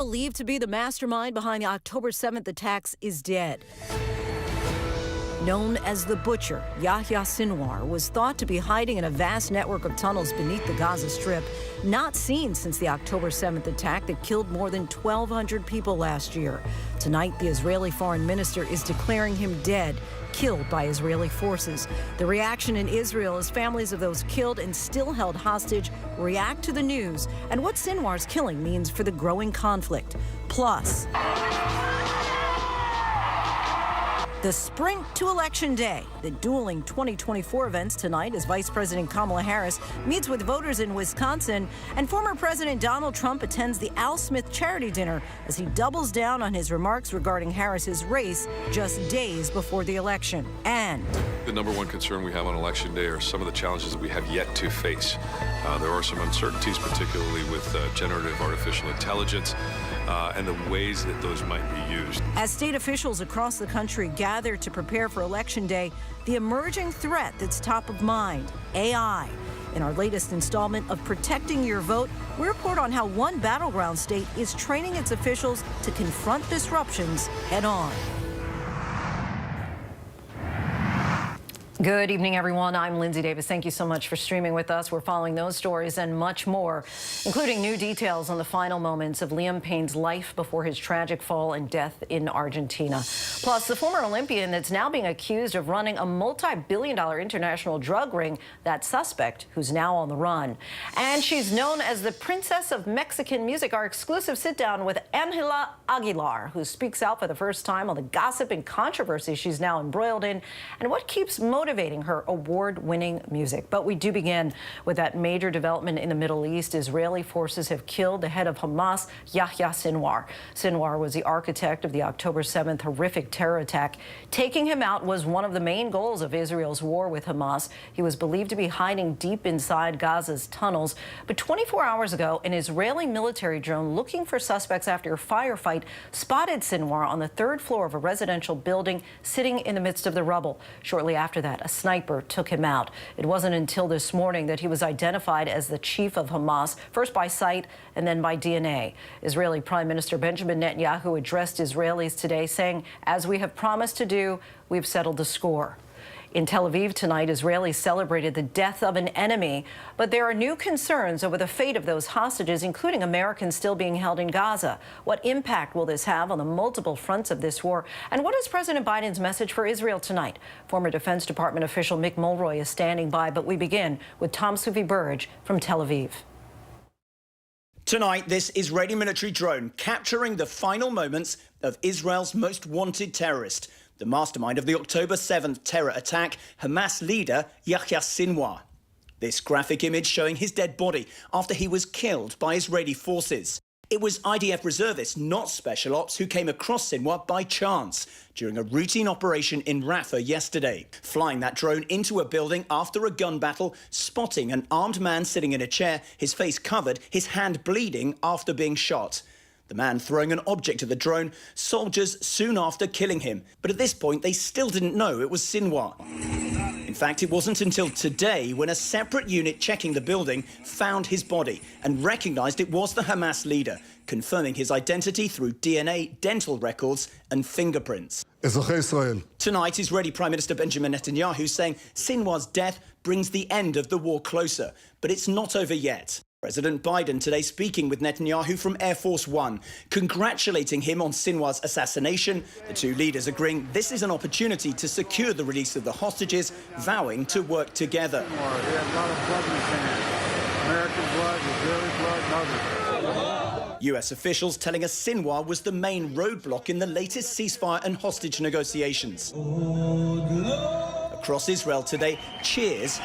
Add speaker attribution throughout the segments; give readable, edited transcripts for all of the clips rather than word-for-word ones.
Speaker 1: Believed to be the mastermind behind the October 7th attacks is dead. Known as the Butcher, Yahya Sinwar was thought to be hiding in a vast network of tunnels beneath the Gaza Strip, not seen since the October 7th attack that killed more than 1,200 people last year. Tonight, the Israeli foreign minister is declaring him dead, killed by Israeli forces. The reaction in Israel as families of those killed and still held hostage react to the news and what Sinwar's killing means for the growing conflict. Plus, the sprint to Election Day, the dueling 2024 events tonight as Vice President Kamala Harris meets with voters in Wisconsin, and former President Donald Trump attends the Al Smith charity dinner as he doubles down on his remarks regarding Harris's race just days before the election. And
Speaker 2: the number one concern we have on Election Day are some of the challenges that we have yet to face. There are some uncertainties, particularly with generative artificial intelligence and the ways that those might be used.
Speaker 1: As state officials across the country gather to prepare for Election Day, the emerging threat that's top of mind, AI. In our latest installment of Protecting Your Vote, we report on how one battleground state is training its officials to confront disruptions head on. Good evening, everyone. I'm Linsey Davis. Thank you so much for streaming with us. We're following those stories and much more, including new details on the final moments of Liam Payne's life before his tragic fall and death in Argentina. Plus, the former Olympian that's now being accused of running a multi-billion-dollar international drug ring, that suspect who's now on the run. And she's known as the Princess of Mexican Music. Our exclusive sit-down with Angela Aguilar, who speaks out for the first time on the gossip and controversy she's now embroiled in and what keeps motivating her award-winning music. But we do begin with that major development in the Middle East. Israeli forces have killed the head of Hamas, Yahya Sinwar. Sinwar was the architect of the October 7th horrific terror attack. Taking him out was one of the main goals of Israel's war with Hamas. He was believed to be hiding deep inside Gaza's tunnels. But 24 hours ago, an Israeli military drone looking for suspects after a firefight spotted Sinwar on the third floor of a residential building sitting in the midst of the rubble. Shortly after that, a sniper took him out. It wasn't until this morning that he was identified as the chief of Hamas, first by sight and then by DNA. Israeli Prime Minister Benjamin Netanyahu addressed Israelis today, saying, "As we have promised to do, we've settled the score." In Tel Aviv tonight, Israelis celebrated the death of an enemy, but there are new concerns over the fate of those hostages, including Americans still being held in Gaza. What impact will this have on the multiple fronts of this war? And what is President Biden's message for Israel tonight? Former Defense Department official Mick Mulroy is standing by, but we begin with Tom Sufi-Burge from Tel Aviv.
Speaker 3: Tonight, this Israeli military drone capturing the final moments of Israel's most wanted terrorist, the mastermind of the October 7th terror attack, Hamas leader Yahya Sinwar. This graphic image showing his dead body after he was killed by Israeli forces. It was IDF reservists, not special ops, who came across Sinwar by chance during a routine operation in Rafah yesterday, flying that drone into a building after a gun battle, spotting an armed man sitting in a chair, his face covered, his hand bleeding after being shot. The man throwing an object at the drone, soldiers soon after killing him. But at this point, they still didn't know it was Sinwar. In fact, it wasn't until today when a separate unit checking the building found his body and recognized it was the Hamas leader, confirming his identity through DNA, dental records and fingerprints. Tonight, Israeli Prime Minister Benjamin Netanyahu saying Sinwar's death brings the end of the war closer. But it's not over yet. President Biden today speaking with Netanyahu from Air Force One, congratulating him on Sinwar's assassination. The two leaders agreeing this is an opportunity to secure the release of the hostages, vowing to work together.
Speaker 4: He has a lot of blood in his hands. American blood, Israeli blood, nothing.
Speaker 3: US officials telling us Sinwar was the main roadblock in the latest ceasefire and hostage negotiations. Across Israel today, cheers,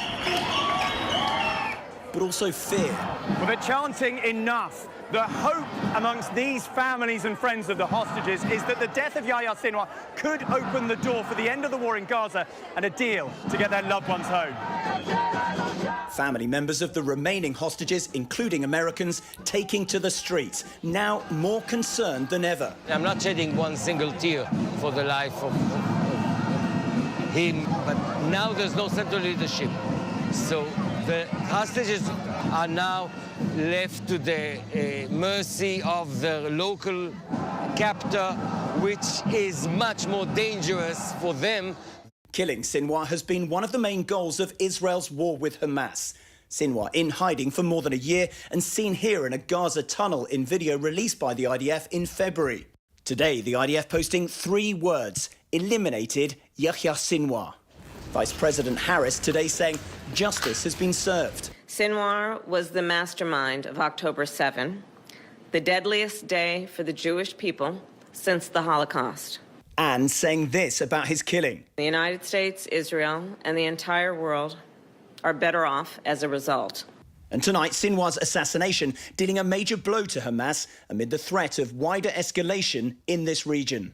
Speaker 3: but also fear.
Speaker 5: Well, they're chanting enough. The hope amongst these families and friends of the hostages is that the death of Yahya Sinwar could open the door for the end of the war in Gaza and a deal to get their loved ones home.
Speaker 3: Family members of the remaining hostages, including Americans, taking to the streets, now more concerned than ever.
Speaker 6: I'm not shedding one single tear for the life of him, but now there's no central leadership. So The hostages are now left to the mercy of the local captor, which is much more dangerous for them.
Speaker 3: Killing Sinwar has been one of the main goals of Israel's war with Hamas. Sinwar in hiding for more than a year and seen here in a Gaza tunnel in video released by the IDF in February. Today, the IDF posting 3 words: eliminated Yahya Sinwar. Vice President Harris today saying justice has been served.
Speaker 7: Sinwar was the mastermind of October 7, the deadliest day for the Jewish people since the Holocaust.
Speaker 3: And saying this about his killing.
Speaker 7: The United States, Israel, and the entire world are better off as a result.
Speaker 3: And tonight, Sinwar's assassination dealing a major blow to Hamas amid the threat of wider escalation in this region.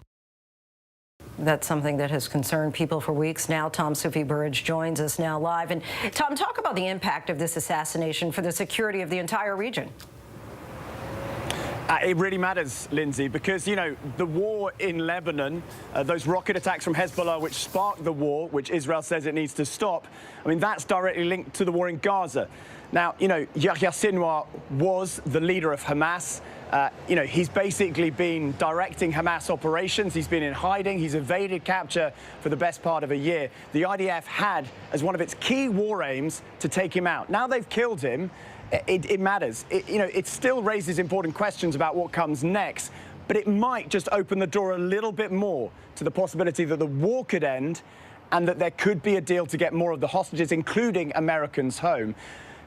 Speaker 1: That's something that has concerned people for weeks now. Tom Sufi Burridge joins us now live. And Tom, talk about the impact of this assassination for the security of the entire region.
Speaker 5: It really matters, Lindsay, because, you know, the war in Lebanon, those rocket attacks from Hezbollah which sparked the war, which Israel says it needs to stop, I mean, that's directly linked to the war in Gaza. Now, you know, Yahya Sinwar was the leader of Hamas. You know, he's basically been directing Hamas operations. He's been in hiding. He's evaded capture for the best part of a year. The IDF had as one of its key war aims to take him out. Now they've killed him. It matters. You know, it still raises important questions about what comes next, but it might just open the door a little bit more to the possibility that the war could end and that there could be a deal to get more of the hostages, including Americans, home.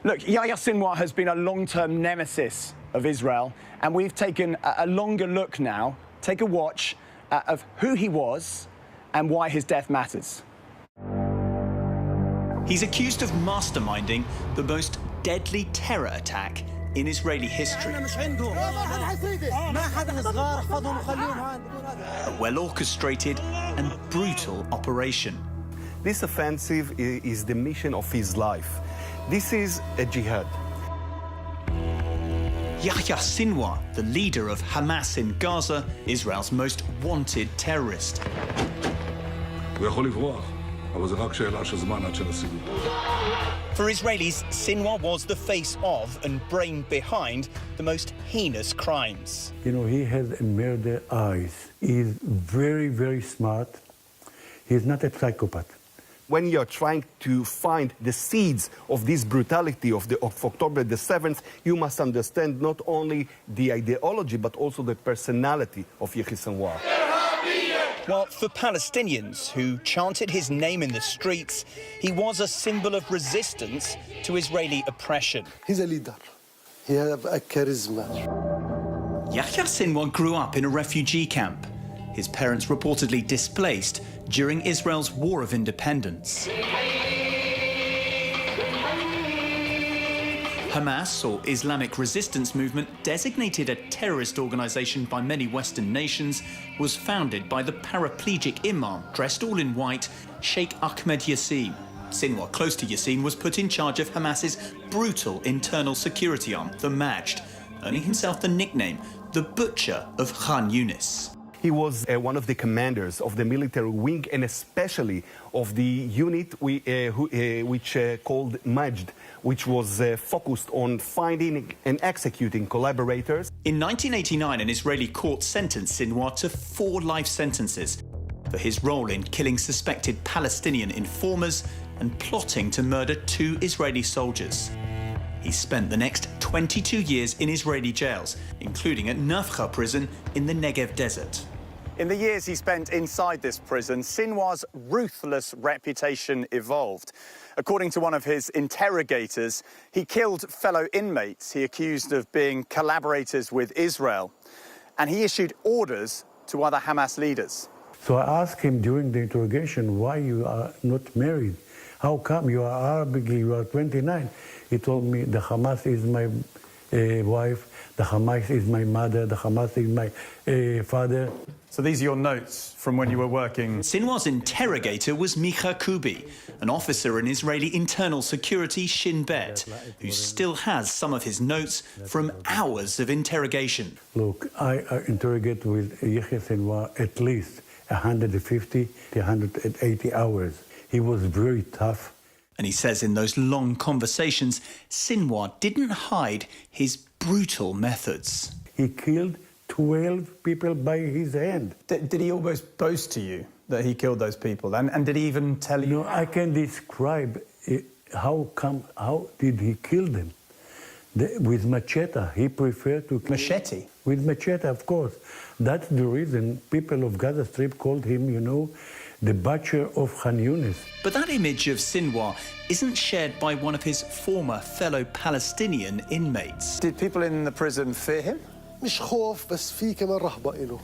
Speaker 5: Look, Yahya Sinwar has been a long-term nemesis of Israel, and we've taken a longer look now, take a watch of who he was and why his death matters.
Speaker 3: He's accused of masterminding the most deadly terror attack in Israeli history. A well-orchestrated and brutal operation.
Speaker 8: This offensive is the mission of his life. This is a jihad.
Speaker 3: Yahya Sinwar, the leader of Hamas in Gaza, Israel's most wanted terrorist. For Israelis, Sinwar was the face of and brain behind the most heinous crimes.
Speaker 4: You know, he has murder eyes. He's very, very smart. He's not a psychopath.
Speaker 8: When you're trying to find the seeds of this brutality of October the 7th, you must understand not only the ideology, but also the personality of Yahya Sinwar.
Speaker 3: While for Palestinians who chanted his name in the streets, he was a symbol of resistance to Israeli oppression.
Speaker 9: He's a leader. He has a charisma.
Speaker 3: Yahya Sinwar grew up in a refugee camp. His parents reportedly displaced during Israel's War of Independence. Hamas, or Islamic Resistance Movement, designated a terrorist organization by many Western nations, was founded by the paraplegic imam, dressed all in white, Sheikh Ahmed Yassin. Sinwar, close to Yassin, was put in charge of Hamas's brutal internal security arm, the Majd, earning himself the nickname, the Butcher of Khan Yunis.
Speaker 8: He was one of the commanders of the military wing, and especially of the unit which called Majd, which was focused on finding and executing collaborators.
Speaker 3: In 1989, an Israeli court sentenced Sinwar to 4 life sentences for his role in killing suspected Palestinian informers and plotting to murder 2 Israeli soldiers. He spent the next 22 years in Israeli jails, including at Nafcha prison in the Negev desert.
Speaker 5: In the years he spent inside this prison, Sinwar's ruthless reputation evolved. According to one of his interrogators, he killed fellow inmates he accused of being collaborators with Israel, and he issued orders to other Hamas leaders.
Speaker 4: So I asked him during the interrogation, why you are not married? How come you are Arabic, you are 29? He told me, the Hamas is my wife, the Hamas is my mother, the Hamas is my father.
Speaker 5: So these are your notes from when you were working?
Speaker 3: Sinwar's interrogator was Micha Kubi, an officer in Israeli internal security Shin Bet, who still has some of his notes from hours of interrogation.
Speaker 4: Look, I interrogate with Yahya Sinwar at least 150 to 180 hours. He was very tough.
Speaker 3: And he says in those long conversations, Sinwar didn't hide his brutal methods.
Speaker 4: He killed 12 people by his hand.
Speaker 5: Did he almost boast to you that he killed those people? And did he even tell you?
Speaker 4: No, I can describe how did he kill them. With machete. He preferred to kill.
Speaker 5: Machete?
Speaker 4: With machete, of course. That's the reason people of Gaza Strip called him, the butcher of Khan Yunis.
Speaker 3: But that image of Sinwar isn't shared by one of his former fellow Palestinian inmates.
Speaker 5: Did people in the prison fear him?
Speaker 9: مش خوف بس في كمان رهبة إله.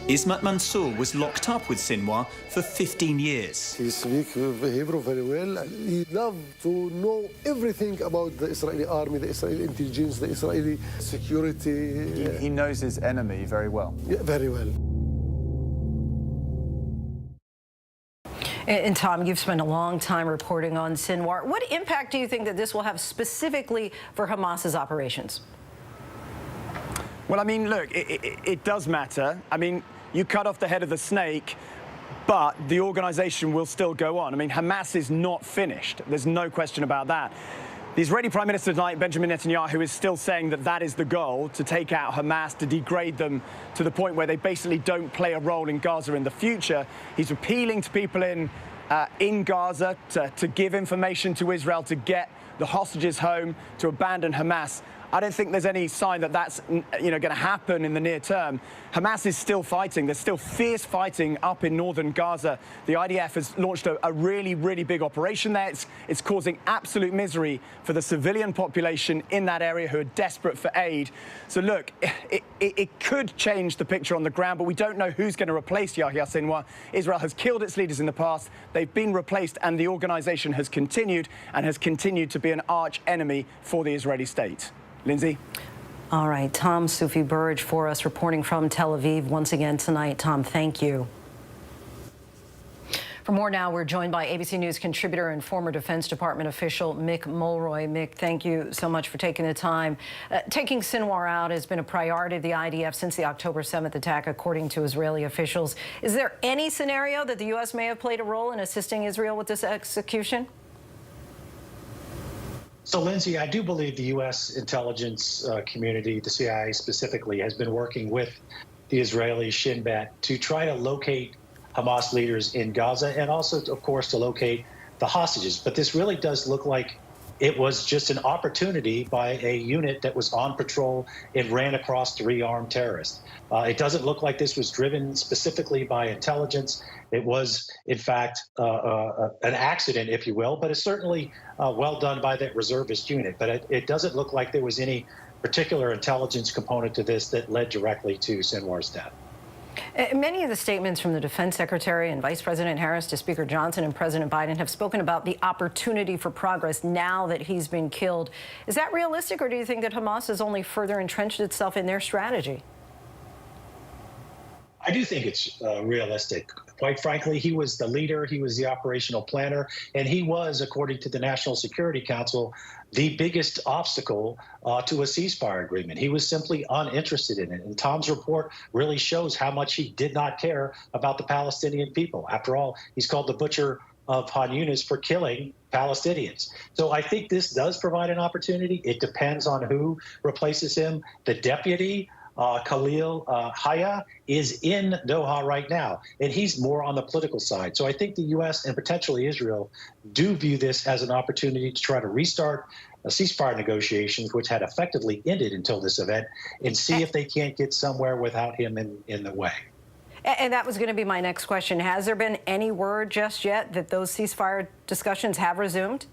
Speaker 3: Ismat Mansour was locked up with Sinwar for 15 years.
Speaker 9: He speaks Hebrew very well. He loved to know everything about the Israeli army, the Israeli intelligence, the Israeli security.
Speaker 5: He knows his enemy very well.
Speaker 9: Yeah, very well.
Speaker 1: And Tom, you've spent a long time reporting on Sinwar. What impact do you think that this will have specifically for Hamas's operations?
Speaker 5: Well, I mean, look, it does matter. I mean, you cut off the head of the snake, but the organization will still go on. I mean, Hamas is not finished. There's no question about that. The Israeli Prime Minister tonight, Benjamin Netanyahu, is still saying that that is the goal, to take out Hamas, to degrade them to the point where they basically don't play a role in Gaza in the future. He's appealing to people in Gaza to give information to Israel, to get the hostages home, to abandon Hamas. I don't think there's any sign that that's going to happen in the near term. Hamas is still fighting. There's still fierce fighting up in northern Gaza. The IDF has launched a really, really big operation there. It's causing absolute misery for the civilian population in that area who are desperate for aid. So look, it could change the picture on the ground, but we don't know who's going to replace Yahya Sinwar. Israel has killed its leaders in the past. They've been replaced, and the organization has continued to be an arch enemy for the Israeli state. Linsey?
Speaker 1: All right, Tom Sufi Burge for us, reporting from Tel Aviv once again tonight. Tom, thank you. For more now, we're joined by ABC News contributor and former Defense Department official Mick Mulroy. Mick, thank you so much for taking the time. Taking Sinwar out has been a priority of the IDF since the October 7th attack, according to Israeli officials. Is there any scenario that the U.S. may have played a role in assisting Israel with this execution?
Speaker 10: So, Linsey, I do believe the U.S. intelligence community, the CIA specifically, has been working with the Israeli Shin Bet to try to locate Hamas leaders in Gaza and also, of course, to locate the hostages. But this really does look like it was just an opportunity by a unit that was on patrol and ran across 3 armed terrorists. It doesn't look like this was driven specifically by intelligence. It was, in fact, an accident, if you will, but it's certainly well done by that reservist unit. But it doesn't look like there was any particular intelligence component to this that led directly to Sinwar's death.
Speaker 1: Many of the statements from the Defense Secretary and Vice President Harris to Speaker Johnson and President Biden have spoken about the opportunity for progress now that he's been killed. Is that realistic, or do you think that Hamas has only further entrenched itself in their strategy?
Speaker 10: I do think it's realistic. Quite frankly, he was the leader, he was the operational planner, and he was, according to the National Security Council, the biggest obstacle to a ceasefire agreement. He was simply uninterested in it. And Tom's report really shows how much he did not care about the Palestinian people. After all, he's called the butcher of Khan Yunis for killing Palestinians. So I think this does provide an opportunity. It depends on who replaces him. The deputy, Khalil Haya, is in Doha right now, and he's more on the political side. So I think the U.S. and potentially Israel do view this as an opportunity to try to restart ceasefire negotiations, which had effectively ended until this event, and see if they can't get somewhere without him in the way.
Speaker 1: And that was going to be my next question. Has there been any word just yet that those ceasefire discussions have resumed?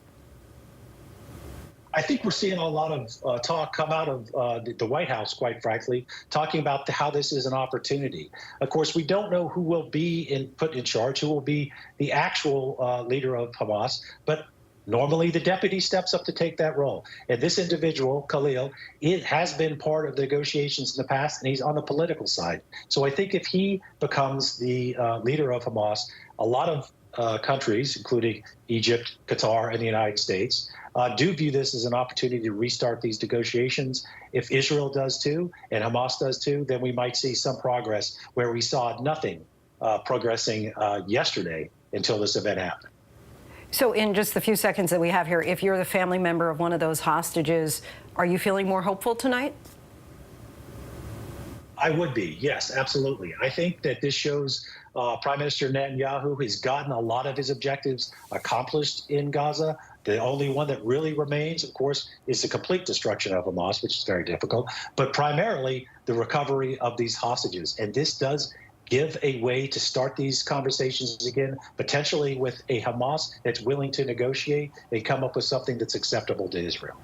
Speaker 10: I think we're seeing a lot of talk come out of the White House, quite frankly, talking about how this is an opportunity. Of course, we don't know who will be put in charge, who will be the actual leader of Hamas, but normally the deputy steps up to take that role. And this individual, Khalil, it has been part of the negotiations in the past, and he's on the political side. So I think if he becomes the leader of Hamas, a lot of countries, including Egypt, Qatar, and the United States, do view this as an opportunity to restart these negotiations. If Israel does too, and Hamas does too, then we might see some progress where we saw nothing progressing yesterday until this event happened.
Speaker 1: So in just the few seconds that we have here, if you're the family member of one of those hostages, are you feeling more hopeful tonight?
Speaker 10: I would be, yes, absolutely. I think that this shows Prime Minister Netanyahu has gotten a lot of his objectives accomplished in Gaza. The only one that really remains, of course, is the complete destruction of Hamas, which is very difficult, but primarily the recovery of these hostages. And this does give a way to start these conversations again, potentially with a Hamas that's willing to negotiate and come up with something that's acceptable to Israel.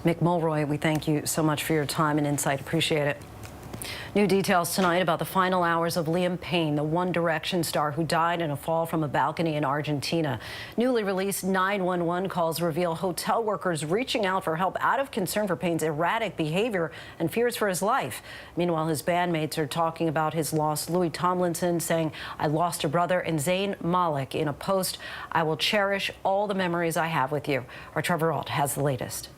Speaker 1: Mick Mulroy, we thank you so much for your time and insight. Appreciate it. New details tonight about the final hours of Liam Payne, the One Direction star who died in a fall from a balcony in Argentina. Newly released 911 calls reveal hotel workers reaching out for help out of concern for Payne's erratic behavior and fears for his life. Meanwhile, his bandmates are talking about his loss. Louis Tomlinson saying, "I lost a brother," and Zayn Malik in a post, "I will cherish all the memories I have with you." Our Trevor Ault has the latest.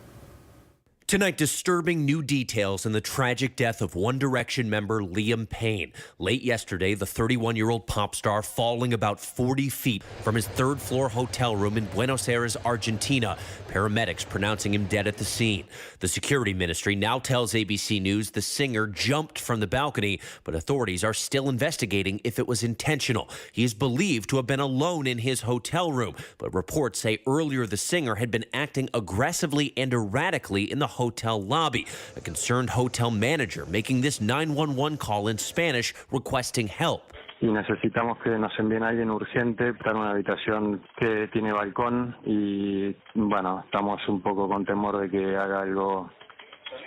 Speaker 11: Tonight, disturbing new details in the tragic death of One Direction member Liam Payne. Late yesterday, the 31-year-old pop star falling about 40 feet from his third-floor hotel room in Buenos Aires, Argentina. Paramedics pronouncing him dead at the scene. The security ministry now tells ABC News the singer jumped from the balcony, but authorities are still investigating if it was intentional. He is believed to have been alone in his hotel room, but reports say earlier the singer had been acting aggressively and erratically in the hotel lobby. A concerned hotel manager making this 911 call in Spanish requesting help.
Speaker 12: Y necesitamos que nos envíen a alguien urgente para una habitación que tiene balcón y bueno, estamos un poco con temor de que haga algo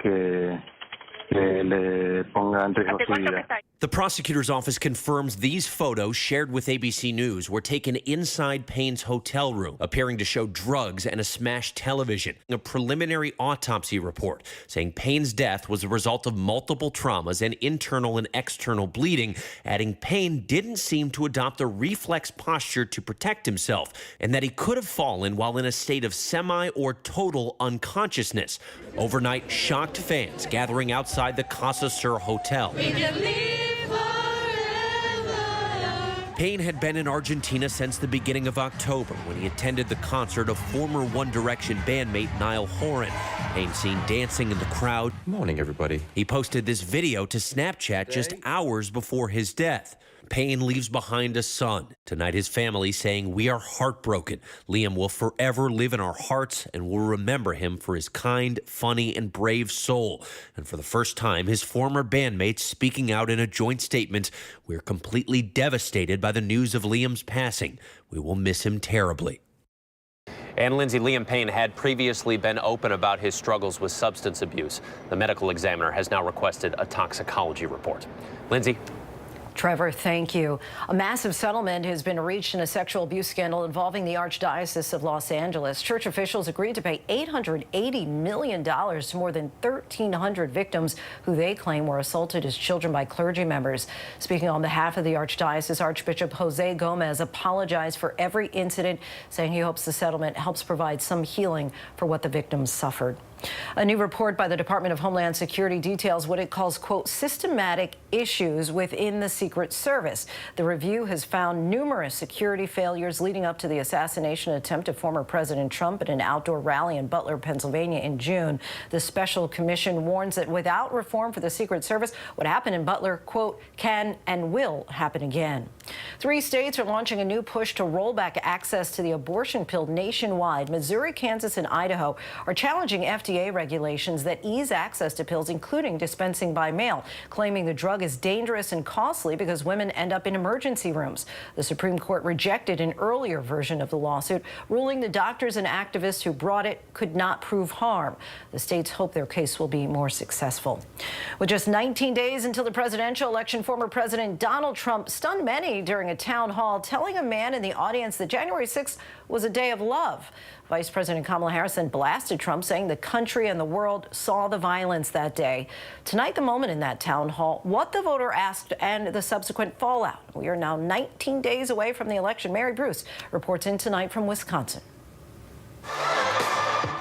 Speaker 12: que le ponga en riesgo su vida.
Speaker 11: The prosecutor's office confirms these photos shared with ABC News were taken inside Payne's hotel room, appearing to show drugs and a smashed television. A preliminary autopsy report saying Payne's death was a result of multiple traumas and internal and external bleeding, adding Payne didn't seem to adopt a reflex posture to protect himself, and that he could have fallen while in a state of semi or total unconsciousness. Overnight, shocked fans gathering outside the Casa Sur Hotel. Payne had been in Argentina since the beginning of October when he attended the concert of former One Direction bandmate Niall Horan. Payne seen dancing in the crowd.
Speaker 13: Morning, everybody.
Speaker 11: He posted this video to Snapchat just hours before his death. Payne leaves behind a son. Tonight, his family saying, "We are heartbroken. Liam will forever live in our hearts, and we'll remember him for his kind, funny, and brave soul." And for the first time, his former bandmates speaking out in a joint statement, "We're completely devastated by the news of Liam's passing. We will miss him terribly."
Speaker 14: And Linsey, Liam Payne had previously been open about his struggles with substance abuse. The medical examiner has now requested a toxicology report. Linsey.
Speaker 1: Trevor, thank you. A massive settlement has been reached in a sexual abuse scandal involving the Archdiocese of Los Angeles. Church officials agreed to pay $880 million to more than 1,300 victims who they claim were assaulted as children by clergy members. Speaking on behalf of the Archdiocese, Archbishop Jose Gomez apologized for every incident, saying he hopes the settlement helps provide some healing for what the victims suffered. A new report by the Department of Homeland Security details what it calls, quote, systematic issues within the Secret Service. The review has found numerous security failures leading up to the assassination attempt of former President Trump at an outdoor rally in Butler, Pennsylvania in June. The special commission warns that without reform for the Secret Service, what happened in Butler, quote, can and will happen again. 3 states are launching a new push to roll back access to the abortion pill nationwide. Missouri, Kansas, and Idaho are challenging FDA regulations that ease access to pills, including dispensing by mail, claiming the drug is dangerous and costly because women end up in emergency rooms. The Supreme Court rejected an earlier version of the lawsuit, ruling the doctors and activists who brought it could not prove harm. The states hope their case will be more successful. With just 19 days until the presidential election, former President Donald Trump stunned many during a town hall, telling a man in the audience that January 6th was a day of love. Vice President Kamala Harris then blasted Trump, saying the country and the world saw the violence that day. Tonight, the moment in that town hall, what the voter asked and the subsequent fallout. We are now 19 days away from the election. Mary Bruce reports in tonight from Wisconsin.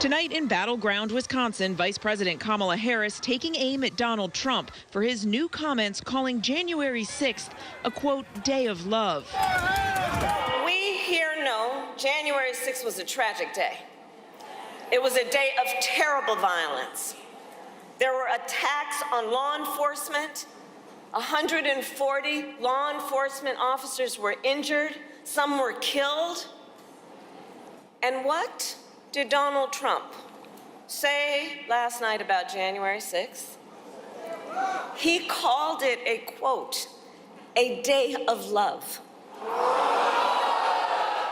Speaker 15: Tonight in battleground Wisconsin, Vice President Kamala Harris taking aim at Donald Trump for his new comments calling January 6th a, quote, day of love.
Speaker 7: We here know January 6th was a tragic day. It was a day of terrible violence. There were attacks on law enforcement. 140 law enforcement officers were injured. Some were killed. And what did Donald Trump say last night about January 6th? He called it a, quote, a day of love.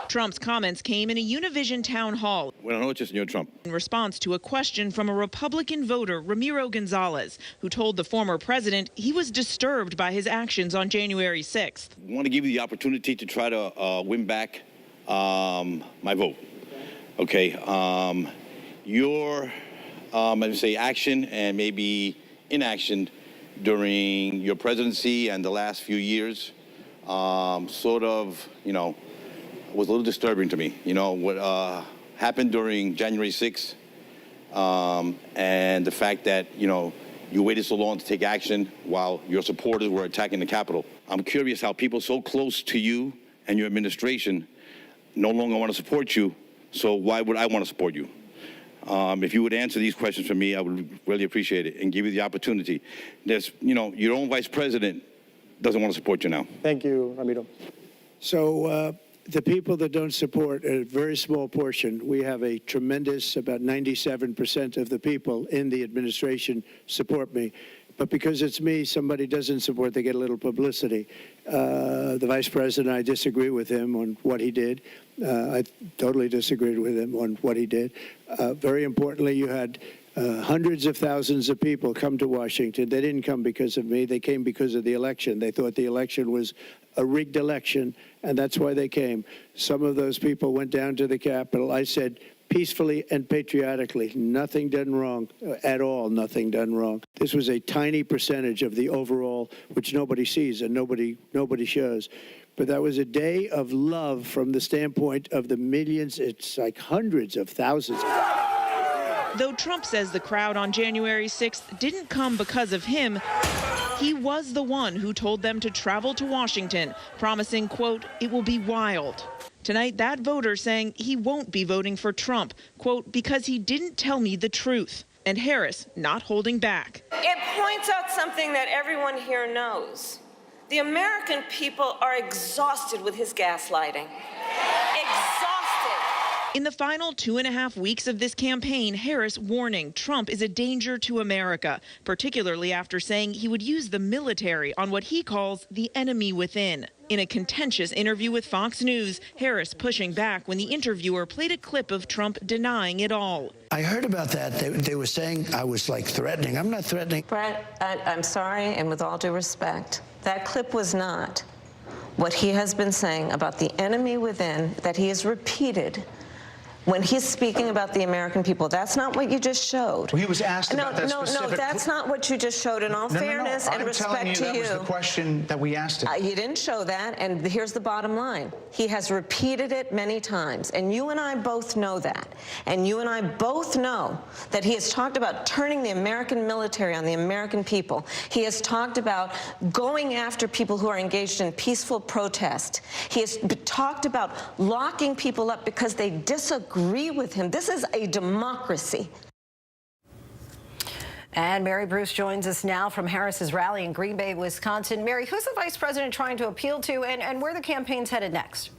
Speaker 15: Trump's comments came in a Univision town hall
Speaker 13: Buenas noches, señor Trump.
Speaker 15: in response to a question from a Republican voter, Ramiro Gonzalez, who told the former president he was disturbed by his actions on January 6th.
Speaker 13: I want to give you the opportunity to try to win back my vote. Okay. Your, I'd say, action and maybe inaction during your presidency and the last few years sort of, was a little disturbing to me. What happened during January 6th and the fact that, you waited so long to take action while your supporters were attacking the Capitol. I'm curious how people so close to you and your administration no longer want to support you, so why would I want to support you? If you would answer these questions for me, I would really appreciate it and give you the opportunity. There's, your own vice president doesn't want to support you now.
Speaker 16: Thank you, Ramiro. So the people that don't support a very small portion, we have a tremendous, about 97% of the people in the administration support me. But because it's me, somebody doesn't support, they get a little publicity. The vice president, I disagree with him on what he did. I totally disagreed with him on what he did. Very importantly, you had hundreds of thousands of people come to Washington. They didn't come because of me. They came because of the election. They thought the election was a rigged election, and that's why they came. Some of those people went down to the Capitol. I said, peacefully and patriotically, nothing done wrong at all, nothing done wrong. This was a tiny percentage of the overall, which nobody sees and nobody shows. But that was a day of love from the standpoint of the millions, it's like hundreds of thousands.
Speaker 15: Though Trump says the crowd on January 6th didn't come because of him, he was the one who told them to travel to Washington, promising, quote, it will be wild. Tonight, that voter saying he won't be voting for Trump, quote, because he didn't tell me the truth. And Harris not holding back.
Speaker 7: It points out something that everyone here knows. The American people are exhausted with his gaslighting. Exhausted.
Speaker 15: In the final 2.5 weeks of this campaign, Harris warning Trump is a danger to America, particularly after saying he would use the military on what he calls the enemy within. In a contentious interview with Fox News, Harris pushing back when the interviewer played a clip of Trump denying it all.
Speaker 17: I heard about that. They were saying I was like threatening. I'm not threatening.
Speaker 7: Brett, I'm sorry, and with all due respect, that clip was not what he has been saying about the enemy within that he has repeated when he's speaking about the American people. That's not what you just showed.
Speaker 18: Well, he was asked about that specific...
Speaker 7: No, that's not what you just showed. In all fairness and respect to you...
Speaker 18: I'm telling you that was the question that we asked him.
Speaker 7: You didn't show that, and here's the bottom line. He has repeated it many times, and you and I both know that. And you and I both know that he has talked about turning the American military on the American people. He has talked about going after people who are engaged in peaceful protest. He has talked about locking people up because they disagree with him. This is a democracy.
Speaker 1: And Mary Bruce joins us now from Harris's rally in Green Bay, Wisconsin. Mary, who's the vice president trying to appeal to, and where the campaign's headed next?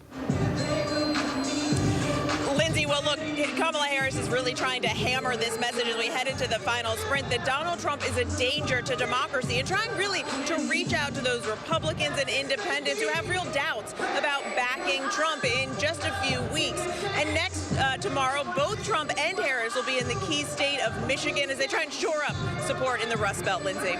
Speaker 19: Linsey, well, look, Kamala Harris is really trying to hammer this message as we head into the final sprint that Donald Trump is a danger to democracy, and trying really to reach out to those Republicans and independents who have real doubts about backing Trump in just a few weeks. And next tomorrow, both Trump and Harris will be in the key state of Michigan as they try and shore up support in the Rust Belt, Linsey.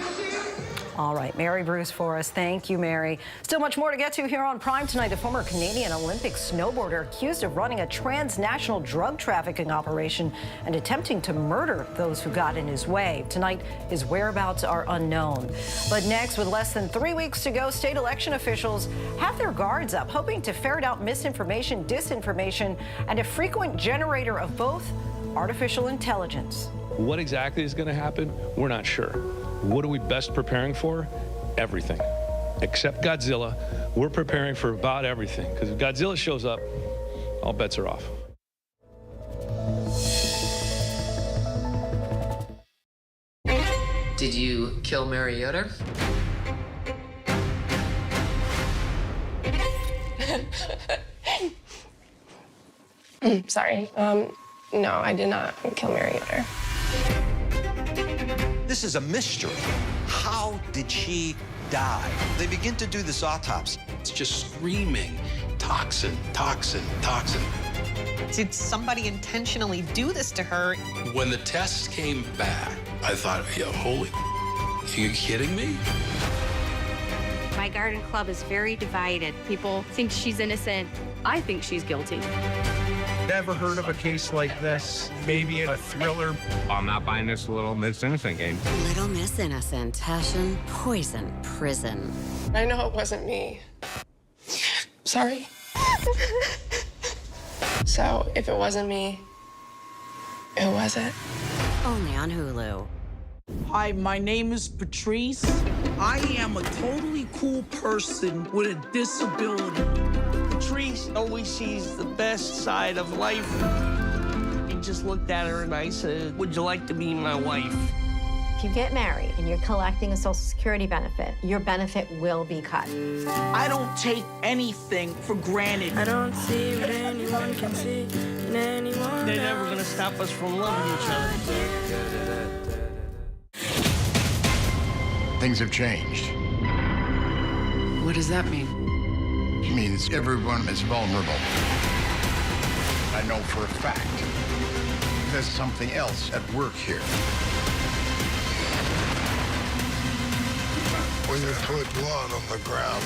Speaker 1: All right, Mary Bruce for us. Thank you, Mary. Still much more to get to here on Prime tonight. A former Canadian Olympic snowboarder accused of running a transnational drug trafficking operation and attempting to murder those who got in his way. Tonight, his whereabouts are unknown. But next, with less than 3 weeks to go, state election officials have their guards up, hoping to ferret out misinformation, disinformation, and a frequent generator of both artificial intelligence.
Speaker 20: What exactly is going to happen? We're not sure. What are we best preparing for? Everything. Except Godzilla, we're preparing for about everything. Because if Godzilla shows up, all bets are off.
Speaker 21: Did you kill Mary Yoder?
Speaker 22: Sorry. No, I did not kill Mary Yoder.
Speaker 23: This is a mystery. How did she die? They begin to do this autopsy. It's just screaming, toxin, toxin, toxin.
Speaker 24: Did somebody intentionally do this to her?
Speaker 25: When the tests came back, I thought, yeah, holy, are you kidding me?
Speaker 26: My garden club is very divided. People think she's innocent. I think she's guilty.
Speaker 27: Never heard of a case like this. Maybe a thriller. I'm not buying this Little Miss Innocent game.
Speaker 28: Little Miss Innocent, passion, poison, prison.
Speaker 22: I know it wasn't me. Sorry. So, if it wasn't me, who was it?
Speaker 28: Only on Hulu.
Speaker 29: Hi, my name is Patrice. I am a totally cool person with a disability. Patrice always sees the best side of life. I just looked at her and I said, would you like to be my wife?
Speaker 30: If you get married and you're collecting a Social Security benefit, your benefit will be cut.
Speaker 29: I don't take anything for granted.
Speaker 31: I don't see what anyone can see in anyone.
Speaker 29: They're never gonna stop us from loving each other.
Speaker 32: Things have changed.
Speaker 21: What does that mean?
Speaker 32: It means everyone is vulnerable. I know for a fact there's something else at work here. When you put blood on the ground,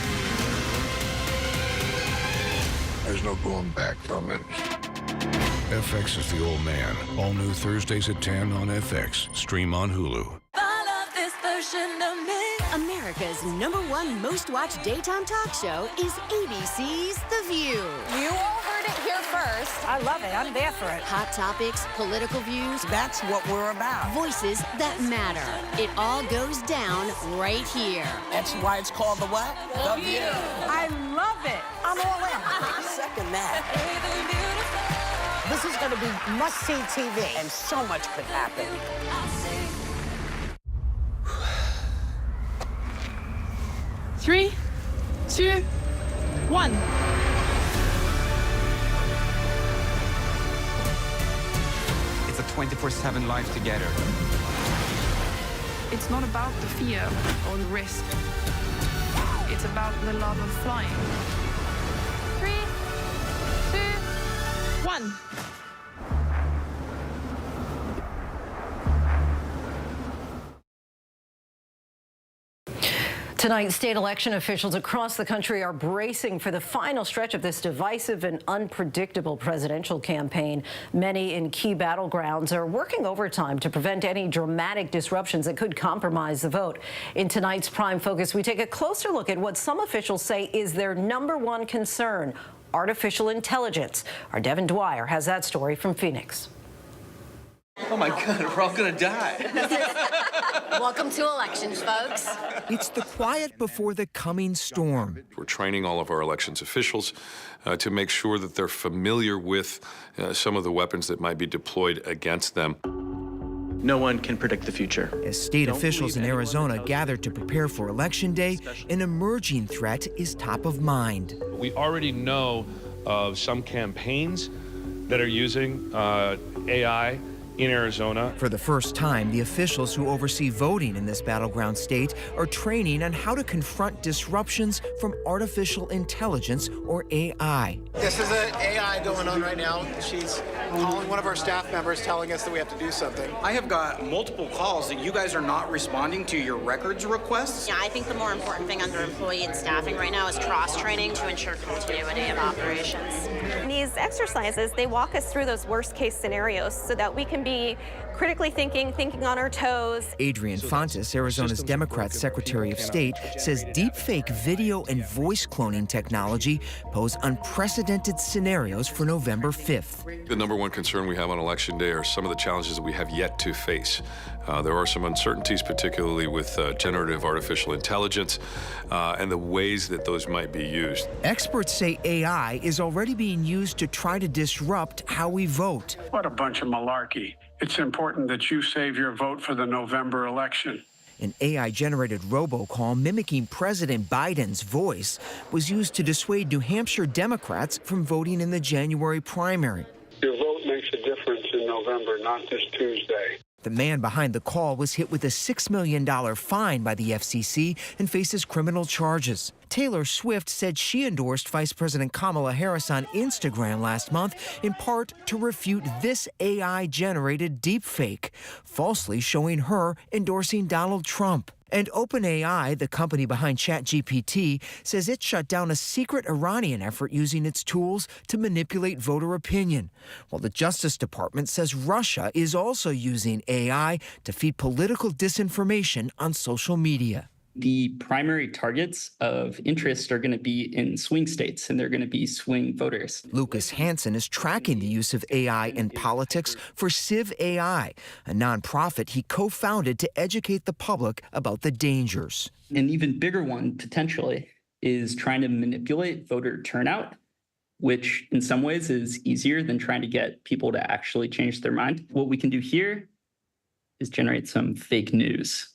Speaker 32: there's no going back from it.
Speaker 33: FX is the old man. All new Thursdays at 10 on FX. Stream on Hulu.
Speaker 28: America's #1 most-watched daytime talk show is ABC's The View.
Speaker 31: You all heard it here first. I love it. I'm there for it.
Speaker 28: Hot topics, political views.
Speaker 31: That's what we're about.
Speaker 28: Voices that matter. It all goes down right here.
Speaker 31: That's why it's called the what? The View. I love it. I'm all in. Second that. This is going to be must-see TV, and so much could happen.
Speaker 15: 3, 2, 1.
Speaker 34: It's a 24/7 life together.
Speaker 15: It's not about the fear or the risk. It's about the love of flying. 3, 2, 1.
Speaker 1: Tonight, state election officials across the country are bracing for the final stretch of this divisive and unpredictable presidential campaign. Many in key battlegrounds are working overtime to prevent any dramatic disruptions that could compromise the vote. In tonight's Prime Focus, we take a closer look at what some officials say is their #1 concern: artificial intelligence. Our Devin Dwyer has that story from Phoenix.
Speaker 35: Oh my God, we're all gonna die.
Speaker 31: Welcome to elections, folks.
Speaker 36: It's the quiet before the coming storm.
Speaker 2: We're training all of our elections officials to make sure that they're familiar with some of the weapons that might be deployed against them.
Speaker 37: No one can predict the future.
Speaker 36: As state officials in Arizona gather to prepare for Election Day, an emerging threat is top of mind.
Speaker 20: We already know of some campaigns that are using AI in Arizona.
Speaker 36: For the first time, the officials who oversee voting in this battleground state are training on how to confront disruptions from artificial intelligence, or AI.
Speaker 38: This is an AI going on right now. She's calling one of our staff members telling us that we have to do something.
Speaker 39: I have got multiple calls that you guys are not responding to your records requests.
Speaker 31: Yeah, I think the more important thing under employee and staffing right now is cross-training to ensure continuity of operations.
Speaker 40: These exercises, they walk us through those worst-case scenarios so that we can be
Speaker 3: critically thinking on our toes.
Speaker 36: Adrian Fontes, Arizona's Democrat Secretary of State, says deepfake video and voice cloning technology pose unprecedented scenarios for November 5th.
Speaker 2: The number one concern we have on Election Day are some of the challenges that we have yet to face. There are some uncertainties, particularly with generative artificial intelligence and the ways that those might be used.
Speaker 36: Experts say AI is already being used to try to disrupt how we vote.
Speaker 4: What a bunch of malarkey. It's important that you save your vote for the November election.
Speaker 36: An AI-generated robocall mimicking President Biden's voice was used to dissuade New Hampshire Democrats from voting in the January primary.
Speaker 4: Your vote makes a difference in November, not this Tuesday.
Speaker 36: The man behind the call was hit with a $6 million fine by the FCC and faces criminal charges. Taylor Swift said she endorsed Vice President Kamala Harris on Instagram last month, in part to refute this AI-generated deepfake, falsely showing her endorsing Donald Trump. And OpenAI, the company behind ChatGPT, says it shut down a secret Iranian effort using its tools to manipulate voter opinion, while the Justice Department says Russia is also using AI to feed political disinformation on social media.
Speaker 5: The primary targets of interest are going to be in swing states, and they're going to be swing voters.
Speaker 36: Lucas Hansen is tracking the use of AI in politics for Civ AI, a nonprofit he co-founded to educate the public about the dangers.
Speaker 5: An even bigger one, potentially, is trying to manipulate voter turnout, which in some ways is easier than trying to get people to actually change their mind. What we can do here is generate some fake news.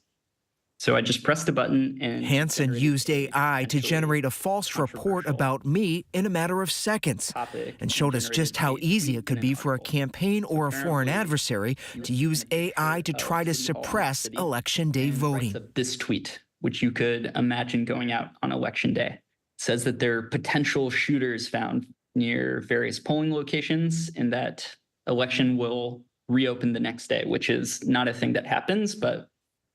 Speaker 5: So I just pressed a button and...
Speaker 36: Hansen used AI to generate a false report about me in a matter of seconds and showed us just how easy it could be for a campaign or a foreign adversary to use AI to try to suppress Election Day voting.
Speaker 5: This tweet, which you could imagine going out on Election Day, says that there are potential shooters found near various polling locations and that election will reopen the next day, which is not a thing that happens, but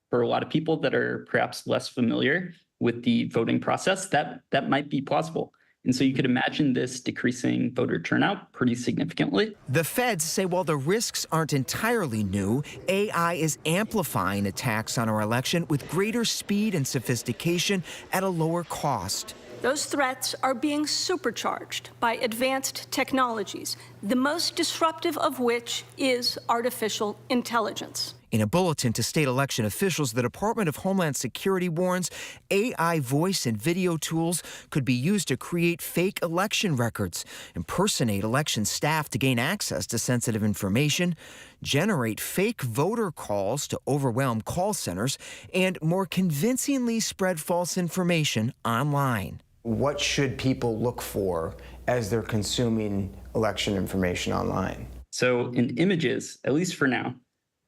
Speaker 5: for a lot of people that are perhaps less familiar with the voting process, that might be plausible. And so you could imagine this decreasing voter turnout pretty significantly.
Speaker 36: The feds say while the risks aren't entirely new, AI is amplifying attacks on our election with greater speed and sophistication at a lower cost.
Speaker 6: Those threats are being supercharged by advanced technologies, the most disruptive of which is artificial intelligence.
Speaker 36: In a bulletin to state election officials, the Department of Homeland Security warns AI voice and video tools could be used to create fake election records, impersonate election staff to gain access to sensitive information, generate fake voter calls to overwhelm call centers, and more convincingly spread false information online.
Speaker 7: What should people look for as they're consuming election information online?
Speaker 5: So in images, at least for now,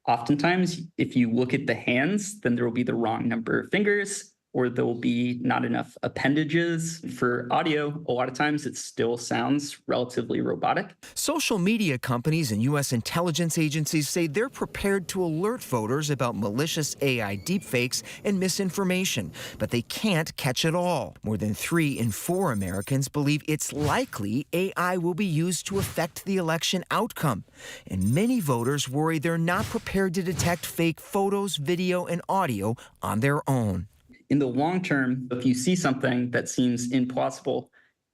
Speaker 5: oftentimes, if you look at the hands, then there will be the wrong number of fingers, or there will be not enough appendages. For audio, a lot of times it still sounds relatively robotic.
Speaker 36: Social media companies and U.S. intelligence agencies say they're prepared to alert voters about malicious AI deepfakes and misinformation, but they can't catch it all. More than 3 in 4 Americans believe it's likely AI will be used to affect the election outcome. And many voters worry they're not prepared to detect fake photos, video, and audio on their own.
Speaker 5: In the long term, if you see something that seems implausible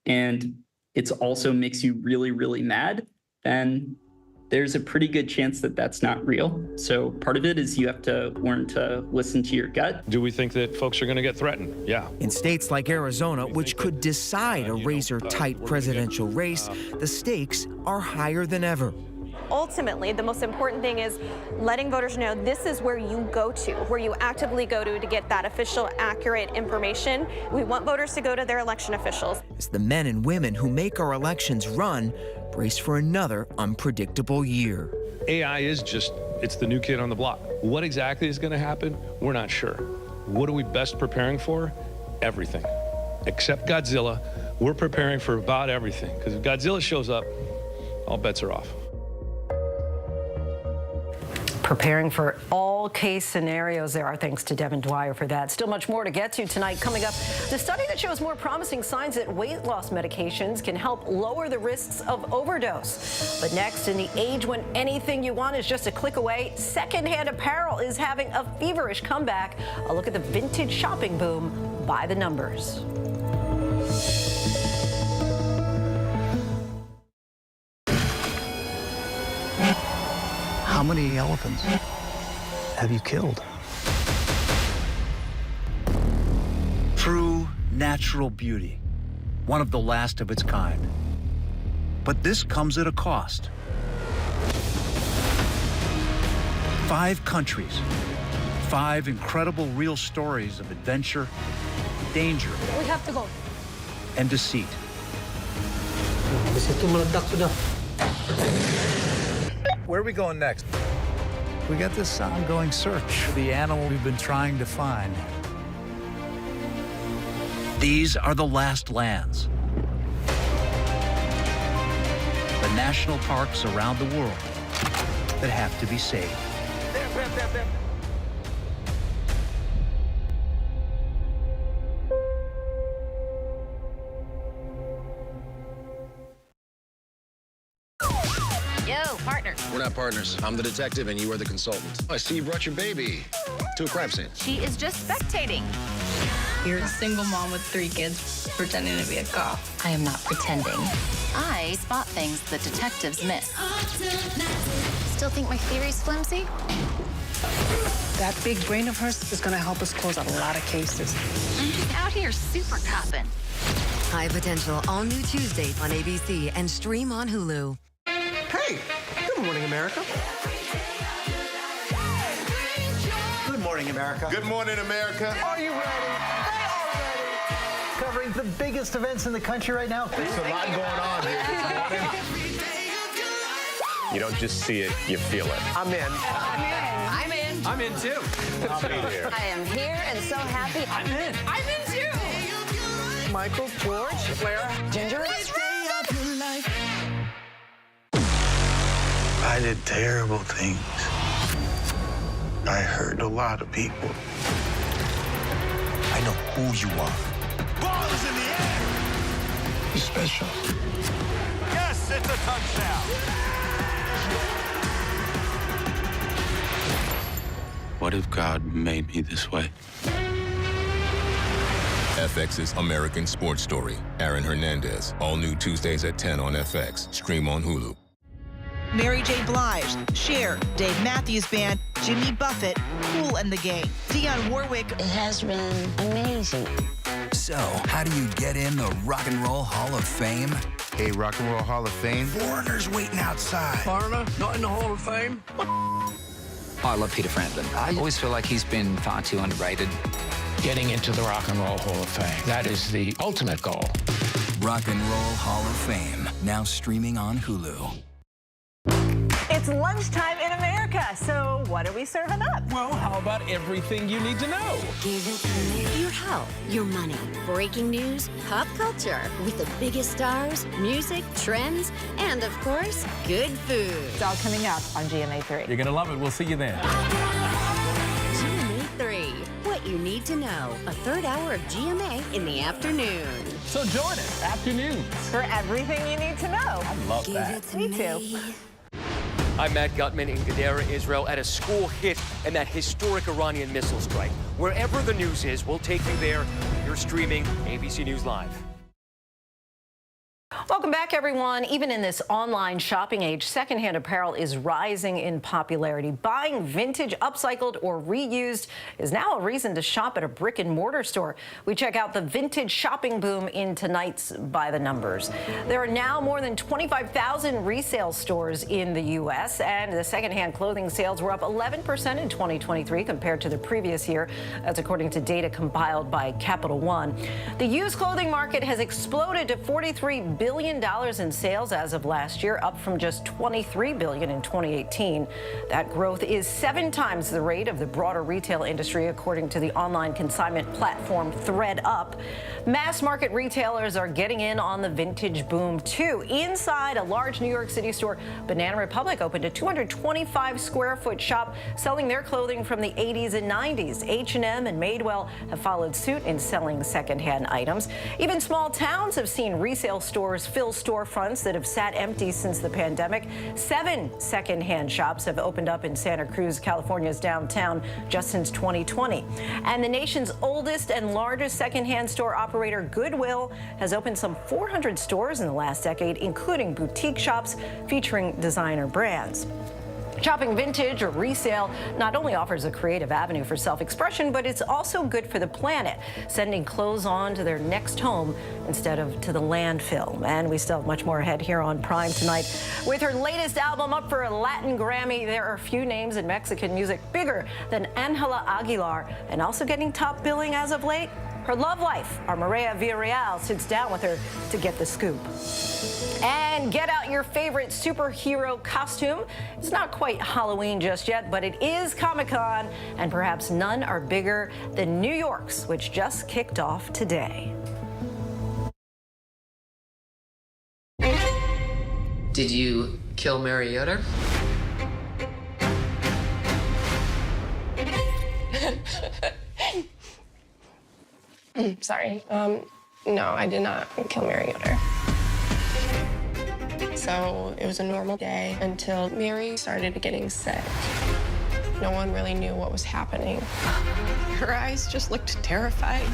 Speaker 5: and it also makes you really, really mad, then there's a pretty good chance that that's not real. So part of it is you have to learn to listen to your gut.
Speaker 20: Do we think that folks are going to get threatened? Yeah.
Speaker 36: In states like Arizona, which could decide a razor-tight presidential race, the stakes are higher than ever.
Speaker 3: Ultimately, the most important thing is letting voters know this is where you go to, where you actively go to get that official, accurate information. We want voters to go to their election officials.
Speaker 36: As the men and women who make our elections run brace for another unpredictable year.
Speaker 20: AI is it's the new kid on the block. What exactly is going to happen? We're not sure. What are we best preparing for? Everything. Except Godzilla, we're preparing for about everything. Because if Godzilla shows up, all bets are off.
Speaker 1: Preparing for all case scenarios there. Our thanks to Devin Dwyer for that. Still much more to get to tonight. Coming up, the study that shows more promising signs that weight loss medications can help lower the risks of overdose. But next, in the age when anything you want is just a click away, secondhand apparel is having a feverish comeback. A look at the vintage shopping boom by the numbers.
Speaker 8: How many elephants have you killed? True natural beauty, one of the last of its kind. But this comes at a cost. 5 countries, 5 incredible real stories of adventure, danger,
Speaker 6: We have to go.
Speaker 8: and deceit. Where are we going next? We got this ongoing search for the animal we've been trying to find. These are the last lands. The national parks around the world that have to be saved.
Speaker 9: Yo, partner.
Speaker 10: We're not partners. I'm the detective and you are the consultant. I see you brought your baby to a crime scene.
Speaker 9: She is just spectating.
Speaker 11: You're a single mom with 3 kids pretending to be a cop.
Speaker 9: I am not pretending. I spot things that detectives miss. Still think my theory's flimsy?
Speaker 11: That big brain of hers is going to help us close a lot of cases.
Speaker 9: I'm just out here super copping.
Speaker 28: High Potential, all new Tuesday on ABC and stream on Hulu.
Speaker 12: Hey, good morning, America. Good morning, America.
Speaker 10: Good morning, America.
Speaker 12: Are you ready? They are ready. Covering the biggest events in the country right now.
Speaker 10: There's a lot going on here this morning. You don't just see it, you feel it.
Speaker 12: I'm in.
Speaker 9: I'm in.
Speaker 10: I'm in too. I'll be here.
Speaker 9: I am here and so happy.
Speaker 12: I'm in.
Speaker 9: I'm in too.
Speaker 12: Michael, George, Claire, Ginger.
Speaker 13: I did terrible things. I hurt a lot of people.
Speaker 8: I know who you are.
Speaker 13: Ball is in the air.
Speaker 8: You're special.
Speaker 13: Yes, it's a touchdown.
Speaker 10: What if God made me this way?
Speaker 14: FX's American Sports Story. Aaron Hernandez. All new Tuesdays at 10 on FX. Stream on Hulu.
Speaker 15: Mary J. Blige, Cher, Dave Matthews Band, Jimmy Buffett, Kool and the Gang, Dionne Warwick.
Speaker 28: It has been amazing.
Speaker 16: So, how do you get in the Rock and Roll Hall of Fame?
Speaker 10: Hey, Rock and Roll Hall of Fame.
Speaker 16: Foreigners waiting outside.
Speaker 9: Foreigner? Not in the Hall of Fame?
Speaker 17: I love Peter Frampton. I always feel like he's been far too underrated.
Speaker 18: Getting into the Rock and Roll Hall of Fame. That is the ultimate goal.
Speaker 16: Rock and Roll Hall of Fame, now streaming on Hulu.
Speaker 19: It's lunchtime in America, so what are we serving up?
Speaker 18: Well, how about everything you need to know?
Speaker 28: Give it to me. Your health, your money, breaking news, pop culture, with the biggest stars, music, trends, and of course, good food.
Speaker 19: It's all coming up on GMA 3.
Speaker 18: You're gonna love it. We'll see you then.
Speaker 28: GMA 3, what you need to know. A third hour of GMA in the afternoon.
Speaker 18: So join us afternoons
Speaker 19: For everything you need to know.
Speaker 18: I love
Speaker 28: Give
Speaker 18: that.
Speaker 28: it to
Speaker 19: Me
Speaker 28: me.
Speaker 19: too.
Speaker 22: I'm Matt Gutman in Gadara, Israel, at a school hit and that historic Iranian missile strike. Wherever the news is, we'll take you there. You're streaming ABC News Live.
Speaker 1: Welcome back, everyone. Even in this online shopping age, secondhand apparel is rising in popularity. Buying vintage, upcycled, or reused is now a reason to shop at a brick and mortar store. We check out the vintage shopping boom in tonight's By the Numbers. There are now more than 25,000 resale stores in the U.S., and the secondhand clothing sales were up 11% in 2023 compared to the previous year. That's according to data compiled by Capital One. The used clothing market has exploded to $43 billion billion in sales as of last year, up from just $23 billion in 2018. That growth is 7 times the rate of the broader retail industry, according to the online consignment platform ThredUp. Mass market retailers are getting in on the vintage boom, too. Inside a large New York City store, Banana Republic opened a 225-square-foot shop selling their clothing from the 80s and 90s. H&M and Madewell have followed suit in selling secondhand items. Even small towns have seen resale stores fill storefronts that have sat empty since the pandemic. 7 secondhand shops have opened up in Santa Cruz, California's downtown, just since 2020. And the nation's oldest and largest secondhand store operator, Goodwill, has opened some 400 stores in the last decade, including boutique shops featuring designer brands. Shopping vintage or resale not only offers a creative avenue for self-expression, but it's also good for the planet, sending clothes on to their next home instead of to the landfill. And we still have much more ahead here on Prime tonight. With her latest album up for a Latin Grammy, there are few names in Mexican music bigger than Angela Aguilar, and also getting top billing as of late. Her love life, our Maria Villarreal sits down with her to get the scoop. And get out your favorite superhero costume. It's not quite Halloween just yet, but it is Comic-Con, and perhaps none are bigger than New York's, which just kicked off today.
Speaker 2: Did you kill Mariota?
Speaker 4: Sorry. No, I did not kill Mariota. So it was a normal day until Mary started getting sick. No one really knew what was happening.
Speaker 7: Her eyes just looked terrified.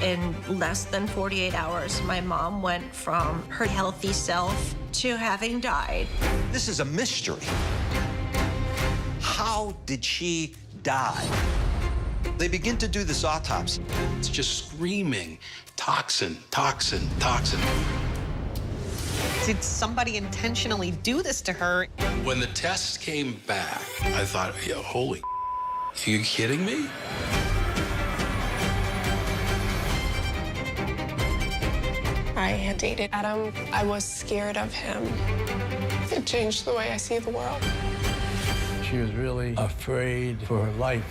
Speaker 7: In less than 48 hours, my mom went from her healthy self to having died.
Speaker 21: This is a mystery. How did she die? They begin to do this autopsy.
Speaker 23: It's just screaming, toxin, toxin, toxin.
Speaker 7: Did somebody intentionally do this to her?
Speaker 23: When the tests came back, I thought, yeah, holy, are you kidding me?
Speaker 4: I had dated Adam. I was scared of him. It changed the way I see the world.
Speaker 18: She was really afraid for her life.